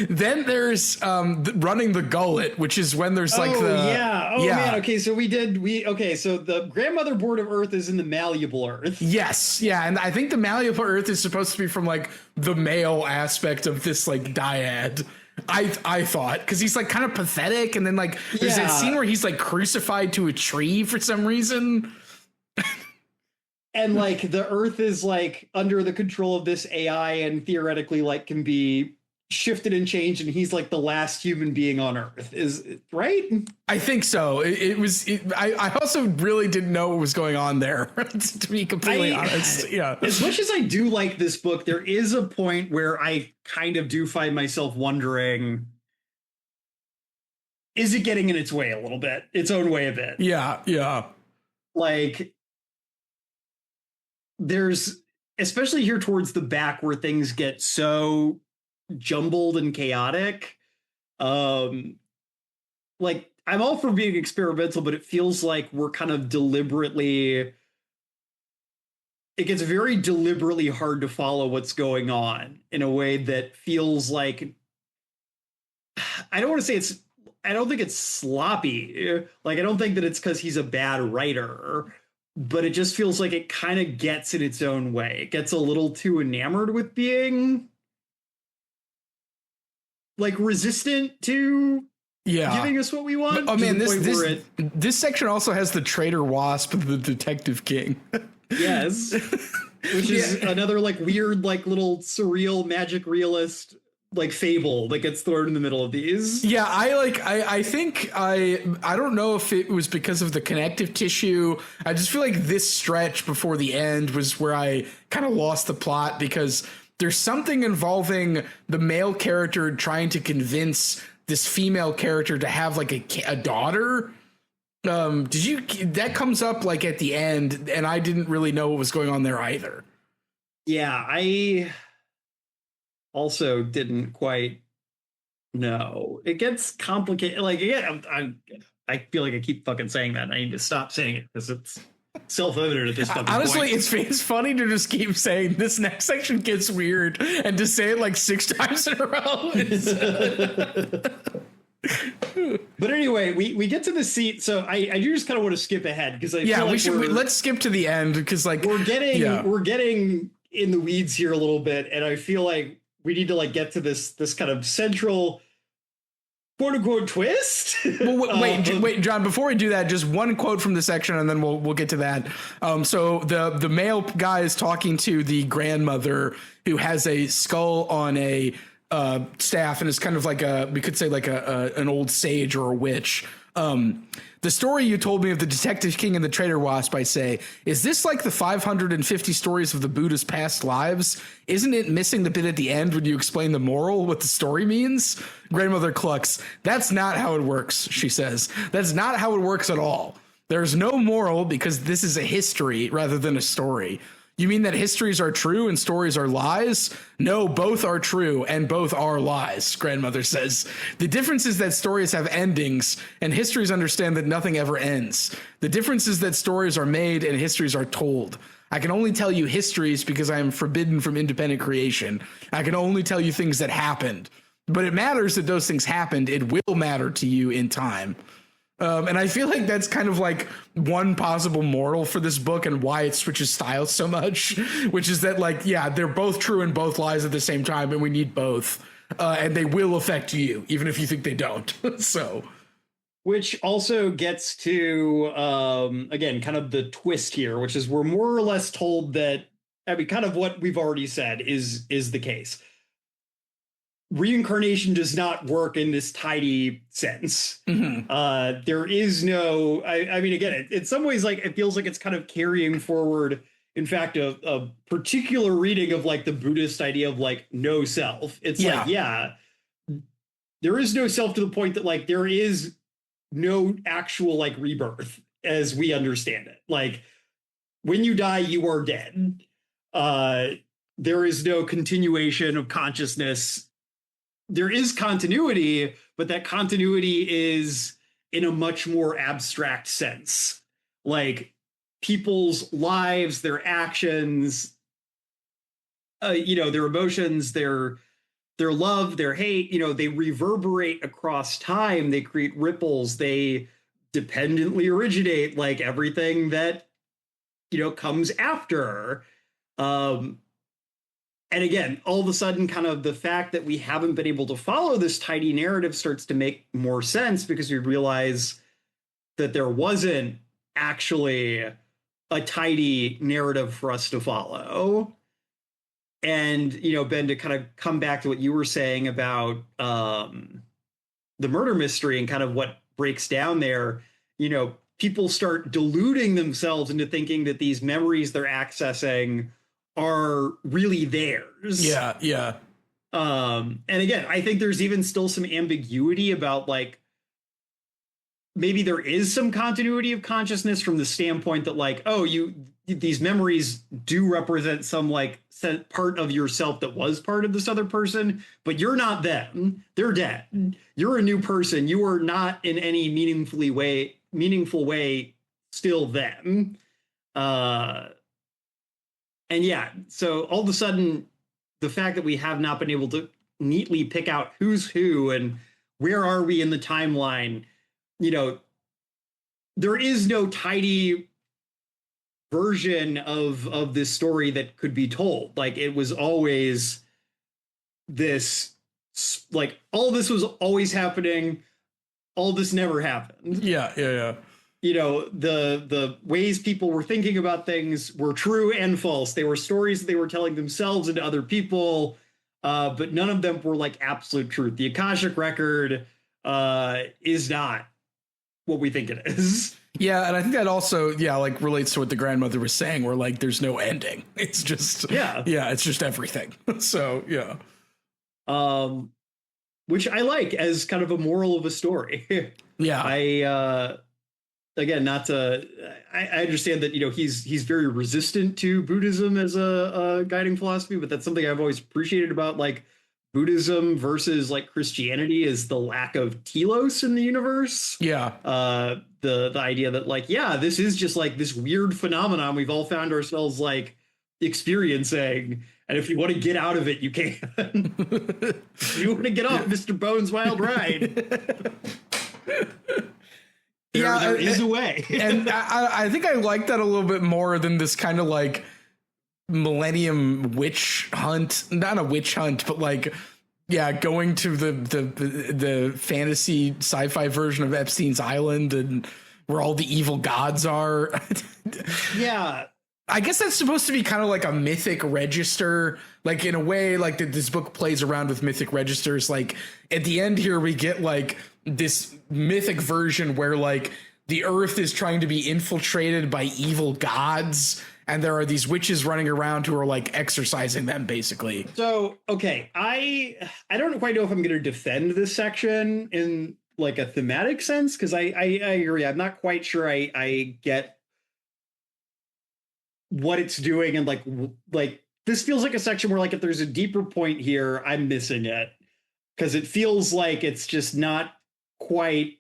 Then there's Running the Gullet, which is when there's like man. Okay, so so the grandmother board of Earth is in the Malleable Earth. Yes, yeah, and I think the Malleable Earth is supposed to be from like the male aspect of this like dyad. I thought, because he's like kind of pathetic, and then like there's that scene where he's like crucified to a tree for some reason. And like the Earth is like under the control of this AI and theoretically like can be shifted and changed, and he's like the last human being on Earth, is right? I think so. I also really didn't know what was going on there, to be completely honest. Yeah. As much as I do like this book, there is a point where I kind of do find myself wondering, is it getting in its way a little bit, its own way a bit? Yeah. Like, there's, especially here towards the back where things get so jumbled and chaotic. Like, I'm all for being experimental, but it feels like we're kind of it gets very deliberately hard to follow what's going on in a way that feels like, I don't think it's sloppy. Like, I don't think that it's because he's a bad writer, but it just feels like it kind of gets in its own way. It gets a little too enamored with being like resistant to giving us what we want. Oh man, this section also has the Traitor Wasp, the Detective King. Yes. Which is another like weird, like little surreal magic realist like fable that gets thrown in the middle of these. Yeah, I think I don't know if it was because of the connective tissue. I just feel like this stretch before the end was where I kind of lost the plot, because there's something involving the male character trying to convince this female character to have like a daughter. That comes up like at the end, and I didn't really know what was going on there either. Yeah, I also didn't quite know. It gets complicated. Like, again, I feel like I keep fucking saying that, and I need to stop saying it because it's self-evident at this fucking honestly point. It's funny to just keep saying this next section gets weird and to say it like 6 times in a row. But anyway, we get to the seat, so I do just kind of want to skip ahead because let's skip to the end, because like we're getting in the weeds here a little bit, and I feel like we need to like get to this kind of central quote unquote twist. Well, wait, John, before we do that, just one quote from the section and then we'll get to that. So the male guy is talking to the grandmother who has a skull on a staff and is kind of like we could say like an old sage or a witch. The story you told me of the Detective King and the Trader Wasp, I say, is this like the 550 stories of the Buddha's past lives? Isn't it missing the bit at the end when you explain the moral, what the story means? Grandmother clucks. That's not how it works, she says. That's not how it works at all. There's no moral because this is a history rather than a story. You mean that histories are true and stories are lies? No, both are true and both are lies, grandmother says. The difference is that stories have endings and histories understand that nothing ever ends. The difference is that stories are made and histories are told. I can only tell you histories because I am forbidden from independent creation. I can only tell you things that happened. But it matters that those things happened. It will matter to you in time. And I feel like that's kind of like one possible moral for this book and why it switches styles so much, which is that like, yeah, they're both true and both lies at the same time. And we need both. And they will affect you, even if you think they don't. So, which also gets to, again, kind of the twist here, which is we're more or less told that, I mean, kind of what we've already said is the case. Reincarnation does not work in this tidy sense. Mm-hmm. There is no, I mean, again, in some ways, like it feels like it's kind of carrying forward, in fact, a particular reading of like the Buddhist idea of like no self. It's like, yeah, there is no self to the point that like there is no actual like rebirth as we understand it. Like when you die, you are dead. There is no continuation of consciousness. There is continuity, but that continuity is in a much more abstract sense. Like people's lives, their actions, their emotions, their love, their hate, they reverberate across time. They create ripples. They dependently originate like everything that, comes after. And again, all of a sudden, kind of the fact that we haven't been able to follow this tidy narrative starts to make more sense because we realize that there wasn't actually a tidy narrative for us to follow. And, Ben, to kind of come back to what you were saying about the murder mystery and kind of what breaks down there, people start deluding themselves into thinking that these memories they're accessing are really theirs. Yeah. And again, I think there's even still some ambiguity about like maybe there is some continuity of consciousness from the standpoint that like, these memories do represent some like part of yourself that was part of this other person, but you're not them. They're dead. You're a new person. You are not in any meaningful way still them. And yeah, so all of a sudden, the fact that we have not been able to neatly pick out who's who and where are we in the timeline, there is no tidy version of this story that could be told. Like it was always this, like all this was always happening. All this never happened. Yeah. The ways people were thinking about things were true and false. They were stories that they were telling themselves and to other people, but none of them were like absolute truth. The Akashic record is not what we think it is. Yeah, and I think that also, like relates to what the grandmother was saying, where like there's no ending. It's just it's just everything. So which I like as kind of a moral of a story. Yeah, again, not to, I understand that, he's very resistant to Buddhism as a guiding philosophy, but that's something I've always appreciated about like Buddhism versus like Christianity is the lack of telos in the universe. Yeah. The idea that like, this is just like this weird phenomenon we've all found ourselves like experiencing. And if you want to get out of it, you can. If you want to get off Mr. Bones' wild ride. There is a way. And I think I like that a little bit more than this kind of like millennium witch hunt, not a witch hunt, but like, yeah, going to the fantasy sci-fi version of Epstein's Island and where all the evil gods are. Yeah. I guess that's supposed to be kind of like a mythic register, like in a way, like this book plays around with mythic registers. Like at the end here, we get like this mythic version where like the earth is trying to be infiltrated by evil gods, and there are these witches running around who are like exorcising them, basically. So, okay, I don't quite know if I'm going to defend this section in like a thematic sense, because I agree. I'm not quite sure I get what it's doing, and like this feels like a section where like if there's a deeper point here, I'm missing it, because it feels like it's just not quite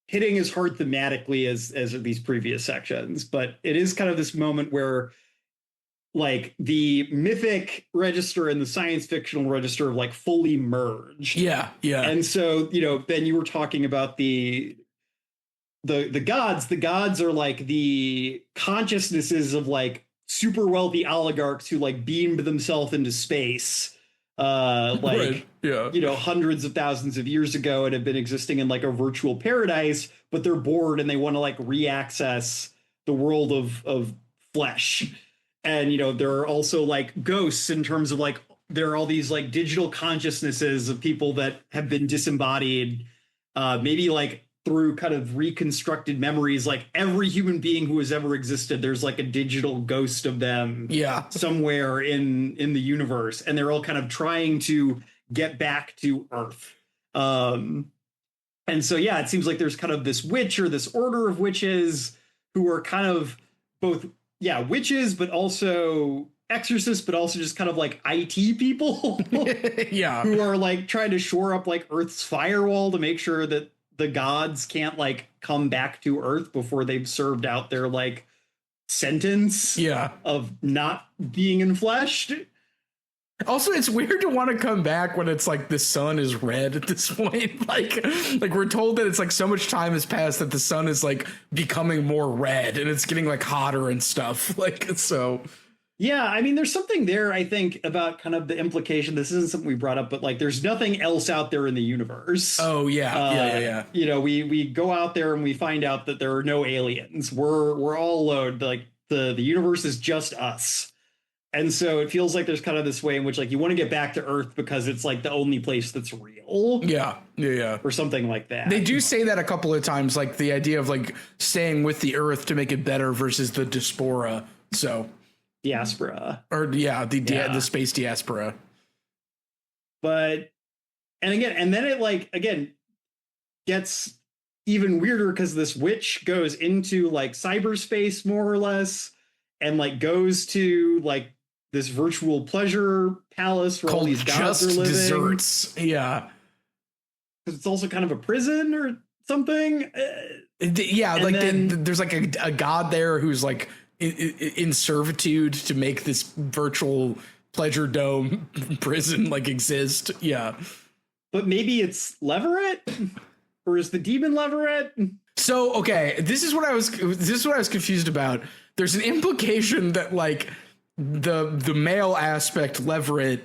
hitting as hard thematically as these previous sections. But it is kind of this moment where like the mythic register and the science fictional register like fully merge. Yeah. And so, Ben, you were talking about the gods. The gods are like the consciousnesses of like super wealthy oligarchs who like beamed themselves into space Right. Yeah. Hundreds of thousands of years ago, and have been existing in like a virtual paradise, but they're bored and they want to like re-access the world of flesh. And there are also like ghosts, in terms of like there are all these like digital consciousnesses of people that have been disembodied, maybe like through kind of reconstructed memories. Like every human being who has ever existed, there's like a digital ghost of them somewhere in the universe, and they're all kind of trying to get back to Earth. And so it seems like there's kind of this witch, or this order of witches, who are kind of both witches, but also exorcists, but also just kind of like IT people who are like trying to shore up like Earth's firewall to make sure that the gods can't like come back to Earth before they've served out their like sentence of not being enfleshed. Also, it's weird to want to come back when it's like the sun is red at this point. Like we're told that it's like so much time has passed that the sun is like becoming more red and it's getting like hotter and stuff. Like, so. Yeah, I mean, there's something there, I think, about kind of the implication. This isn't something we brought up, but like there's nothing else out there in the universe. Oh, yeah. We go out there and we find out that there are no aliens. We're all alone. Like the universe is just us. And so it feels like there's kind of this way in which like you want to get back to Earth because it's like the only place that's real. Yeah. Or something like that. They do say that a couple of times, like the idea of like staying with the Earth to make it better versus the diaspora. So diaspora, or the space diaspora. But and then it like again gets even weirder, because this witch goes into like cyberspace more or less, and like goes to like this virtual pleasure palace where all these gods are living. Desserts. Yeah, because it's also kind of a prison or something. There's like a god there who's like in servitude to make this virtual pleasure dome prison like exist. Yeah, but maybe it's Leverett, or is the demon Leverett? So okay, this is what I was confused about. There's an implication that like the male aspect Leverett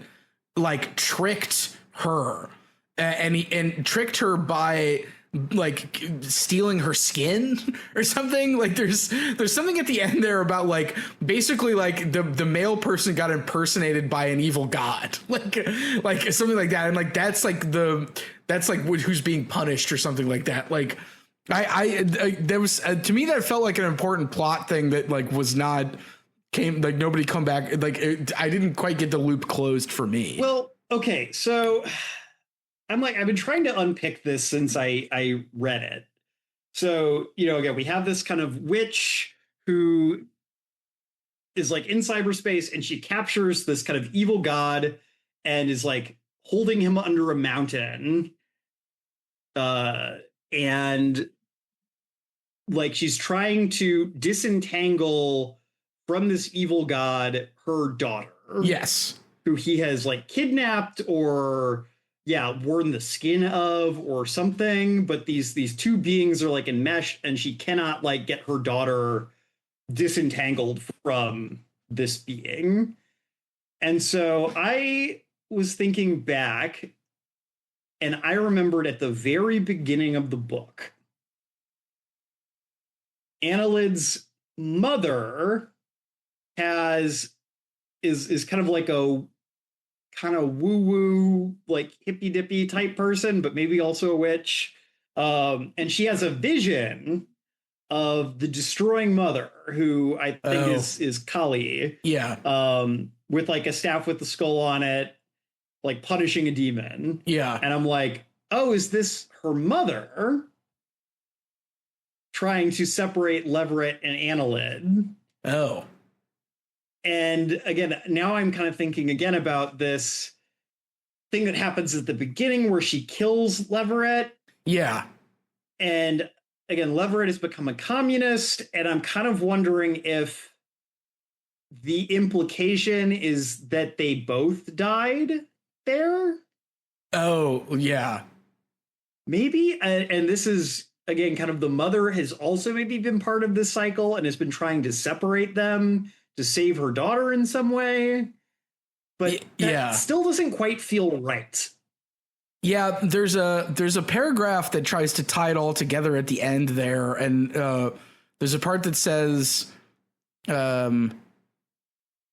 like tricked her and tricked her by like stealing her skin or something. Like there's something at the end there about like basically like the male person got impersonated by an evil god, like something like that, and like that's like who's being punished or something like that. Like I there was to me that felt like an important plot thing that like was not nobody come back, like I didn't quite get the loop closed for me. Well, okay, so I've been trying to unpick this since I read it. So, again, we have this kind of witch who is like in cyberspace, and she captures this kind of evil god and is like holding him under a mountain. And like she's trying to disentangle from this evil god her daughter. Yes. Who he has like kidnapped or worn the skin of or something, but these two beings are like enmeshed, and she cannot like get her daughter disentangled from this being. And so I was thinking back, and I remembered at the very beginning of the book, Annelid's mother is kind of like a kind of woo-woo, like hippy-dippy type person, but maybe also a witch. And she has a vision of the destroying mother, who I think is Kali. Yeah. With like a staff with the skull on it, like punishing a demon. Yeah. And I'm like, oh, is this her mother trying to separate Leverett and Annelid? Oh. And again, now I'm kind of thinking again about this thing that happens at the beginning where she kills Leverett. Yeah. And again, Leverett has become a communist, and I'm kind of wondering if the implication is that they both died there. Oh, yeah. Maybe. And this is, again, kind of the mother has also maybe been part of this cycle and has been trying to separate them to save her daughter in some way. But that still doesn't quite feel right. Yeah, there's a paragraph that tries to tie it all together at the end there, and there's a part that says,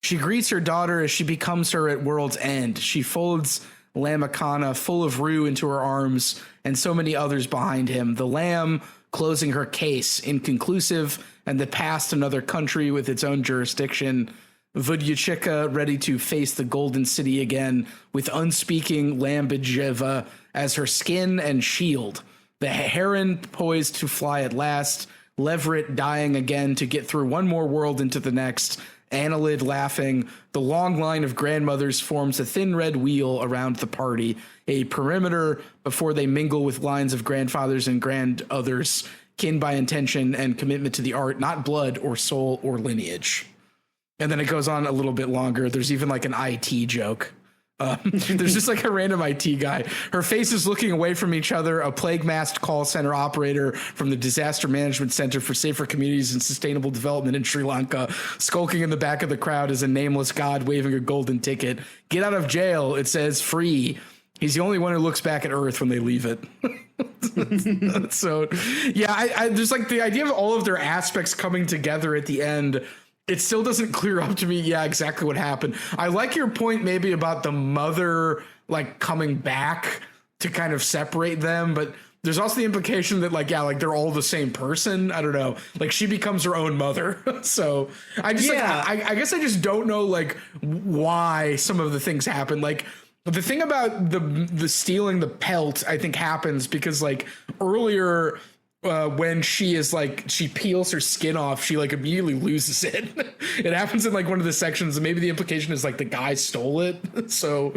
she greets her daughter as she becomes her at world's end. She folds Lamacana full of rue into her arms, and so many others behind him. The lamb closing her case, inconclusive, and the past another country with its own jurisdiction. Vajra ready to face the Golden City again, with unspeaking Lambajeva as her skin and shield. The heron poised to fly at last. Leverett dying again to get through one more world into the next. Annelid laughing. The long line of grandmothers forms a thin red wheel around the party, a perimeter before they mingle with lines of grandfathers and grandothers, kin by intention and commitment to the art, not blood or soul or lineage. And then it goes on a little bit longer. There's even like an IT joke. There's just like a random IT guy. Her faces looking away from each other, a plague-masked call center operator from the Disaster Management Center for Safer Communities and Sustainable Development in Sri Lanka. Skulking in the back of the crowd is a nameless god waving a golden ticket. Get out of jail, it says, free. He's the only one who looks back at Earth when they leave it. So, yeah, I there's like the idea of all of their aspects coming together at the end. It still doesn't clear up to me, exactly what happened. I like your point maybe about the mother, like, coming back to kind of separate them, but there's also the implication that, like, they're all the same person. I don't know. Like, she becomes her own mother. So I just, I guess I just don't know, like, why some of the things happen. Like, the thing about the stealing the pelt, I think, happens because, like, earlier... when she is like, she peels her skin off, she like immediately loses it. It happens in like one of the sections, and maybe the implication is like the guy stole it. So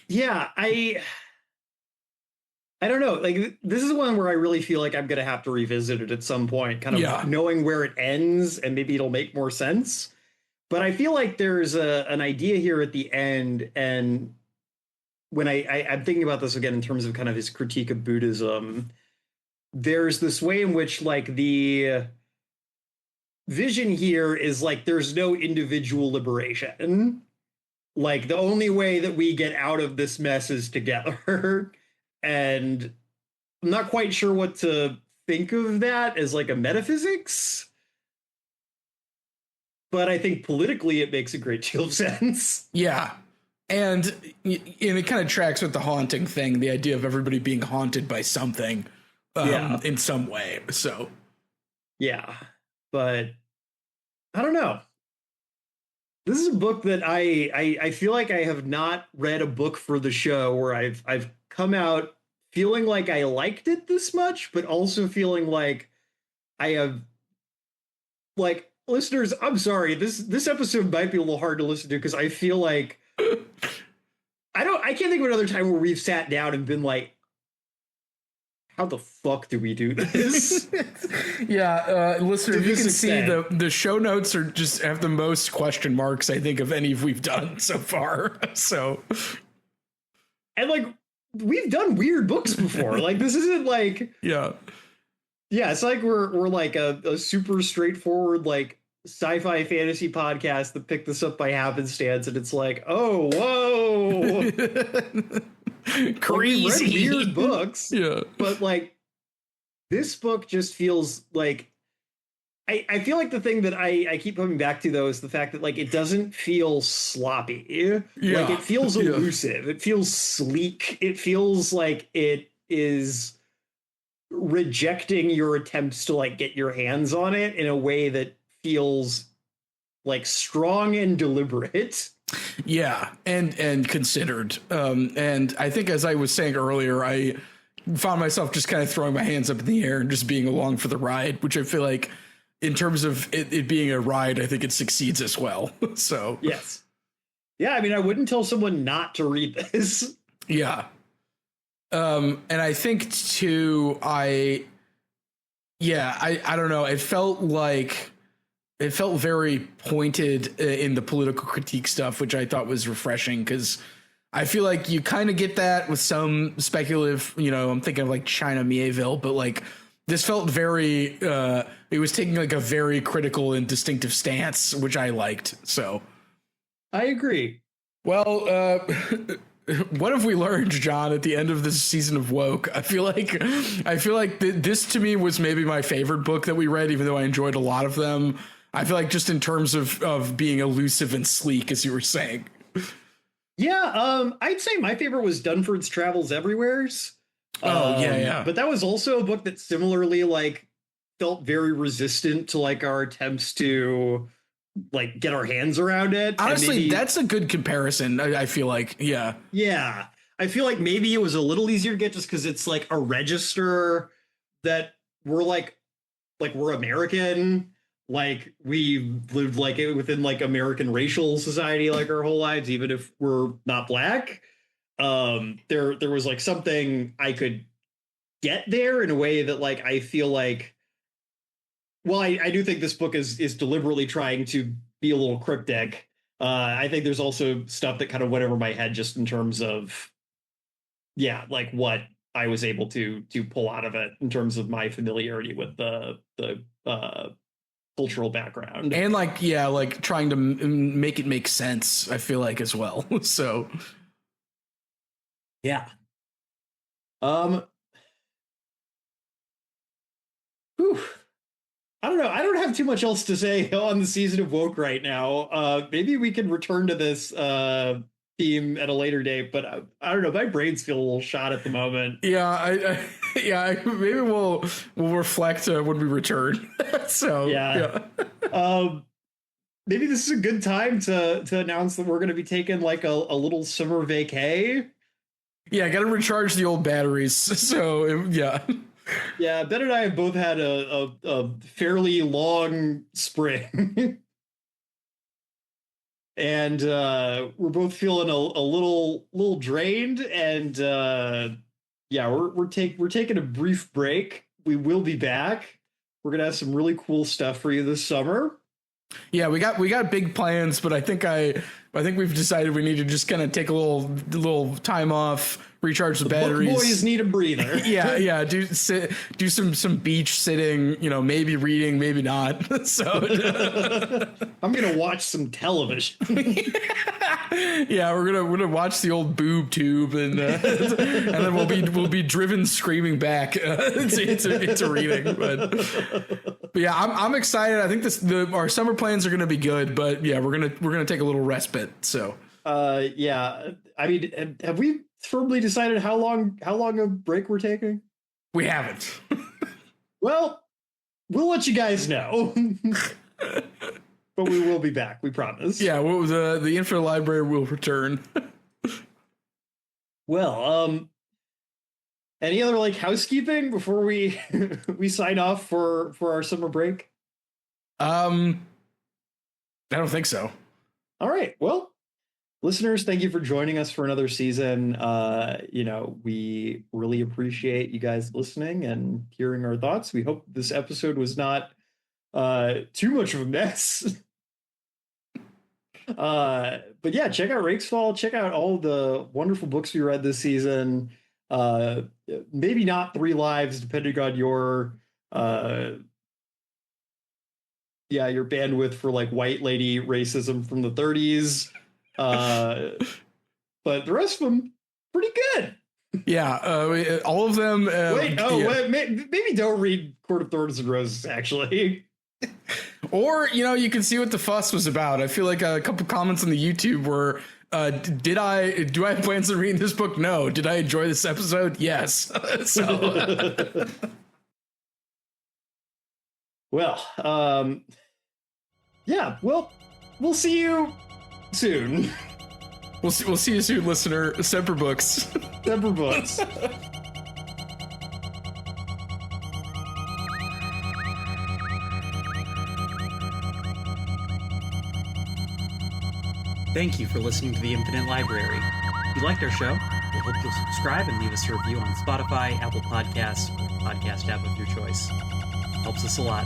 yeah, I don't know. Like, this is one where I really feel like I'm gonna have to revisit it at some point, kind of knowing where it ends, and maybe it'll make more sense. But I feel like there's an idea here at the end, and when I'm thinking about this again in terms of kind of his critique of Buddhism, there's this way in which, like, the vision here is like there's no individual liberation. Like, the only way that we get out of this mess is together. And I'm not quite sure what to think of that as like a metaphysics. But I think politically it makes a great deal of sense. Yeah. And it kind of tracks with the haunting thing, the idea of everybody being haunted by something. In some way. So yeah, but I don't know. This is a book that I feel like I have not read a book for the show where I've come out feeling like I liked it this much, but also feeling like I have, like, listeners, I'm sorry, this episode might be a little hard to listen to because I feel like I can't think of another time where we've sat down and been like, how the fuck do we do this? Listener, you can see the show notes are just have the most question marks, I think, of any we've done so far. So, and like, we've done weird books before. Like, this isn't like, it's like we're like a super straightforward, like, sci-fi fantasy podcast that picked this up by happenstance, and it's like, oh, whoa. Crazy. Like, we read weird books. Yeah. But like this book just feels like I feel like the thing that I keep coming back to though is the fact that like it doesn't feel sloppy. Yeah. Like it feels elusive. It feels sleek. It feels like it is rejecting your attempts to like get your hands on it in a way that feels like strong and deliberate. Yeah, and considered. And I think, as I was saying earlier, I found myself just kind of throwing my hands up in the air and just being along for the ride, which I feel like, in terms of it being a ride, I think it succeeds as well. So yes, yeah. I mean, I wouldn't tell someone not to read this. Yeah. And I think too, I don't know. It felt very pointed in the political critique stuff, which I thought was refreshing, because I feel like you kind of get that with some speculative, I'm thinking of like China Mieville, but like this felt very, it was taking like a very critical and distinctive stance, which I liked. So I agree. Well, what have we learned, John, at the end of this season of Woke? I feel like this to me was maybe my favorite book that we read, even though I enjoyed a lot of them. I feel like just in terms of being elusive and sleek, as you were saying. Yeah, I'd say my favorite was Dunford's Travels Everywheres. Yeah. But that was also a book that similarly like felt very resistant to like our attempts to like get our hands around it. Honestly, that's a good comparison. I feel like, yeah. I feel like maybe it was a little easier to get just because it's like a register that we're we're American, like we lived like within like American racial society like our whole lives, even if we're not black. There was like something I could get there in a way that like I feel like, well, I do think this book is deliberately trying to be a little cryptic. I think there's also stuff that kind of went over my head just in terms of, like what I was able to pull out of it in terms of my familiarity with the cultural background. And like trying to make it make sense, I feel like, as well. So yeah. Whew. I don't know. I don't have too much else to say on the season of Woke right now. Maybe we can return to this theme at a later date, but I don't know. My brains feel a little shot at the moment. Yeah, maybe we'll reflect when we return. So yeah. Maybe this is a good time to announce that we're going to be taking like a little summer vacay. Yeah, I got to recharge the old batteries. So yeah. Yeah, Ben and I have both had a fairly long spring. And we're both feeling a little drained, and we're taking a brief break. We will be back. We're gonna have some really cool stuff for you this summer. Yeah, we got big plans, but I think we've decided we need to just kind of take a little time off, recharge the batteries. Book boys need a breather. yeah. Do some beach sitting. Maybe reading, maybe not. So I'm gonna watch some television. Yeah, we're gonna watch the old boob tube, and then we'll be driven screaming back into reading. But yeah, I'm excited. I think our summer plans are gonna be good. But yeah, we're gonna take a little respite. So yeah. I mean, have we firmly decided how long a break we're taking? We haven't. Well, we'll let you guys know. But we will be back, we promise. Yeah, the Infinite Library will return. Well, any other like housekeeping before we sign off for our summer break? I don't think so. All right. Well, listeners, thank you for joining us for another season. We really appreciate you guys listening and hearing our thoughts. We hope this episode was not too much of a mess. But yeah, check out Rakesfall. Check out all the wonderful books we read this season. Maybe not 3 lives, depending on your your bandwidth for like white lady racism from the 30s. But the rest of them pretty good. Yeah, all of them. Wait, maybe don't read Court of Thorns and Roses, actually. Or, you can see what the fuss was about. I feel like a couple comments on the YouTube were, do I have plans on reading this book? No. Did I enjoy this episode? Yes. So, well, yeah, well, we'll see you soon. We'll see you soon, listener. Semper Books. Semper Books. Thank you for listening to The Infinite Library. If you liked our show, we hope you'll subscribe and leave us a review on Spotify, Apple Podcasts, or podcast app of your choice. It helps us a lot.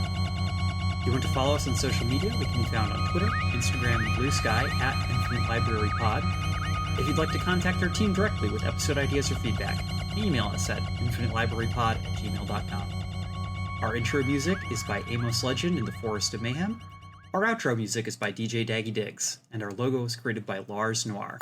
If you want to follow us on social media, we can be found on Twitter, Instagram, and Blue Sky at Infinite Library Pod. If you'd like to contact our team directly with episode ideas or feedback, email us at infinitelibrarypod@gmail.com. Our intro music is by Amos Legend in the Forest of Mayhem. Our outro music is by DJ Daggy Diggs, and our logo is created by Lars Noir.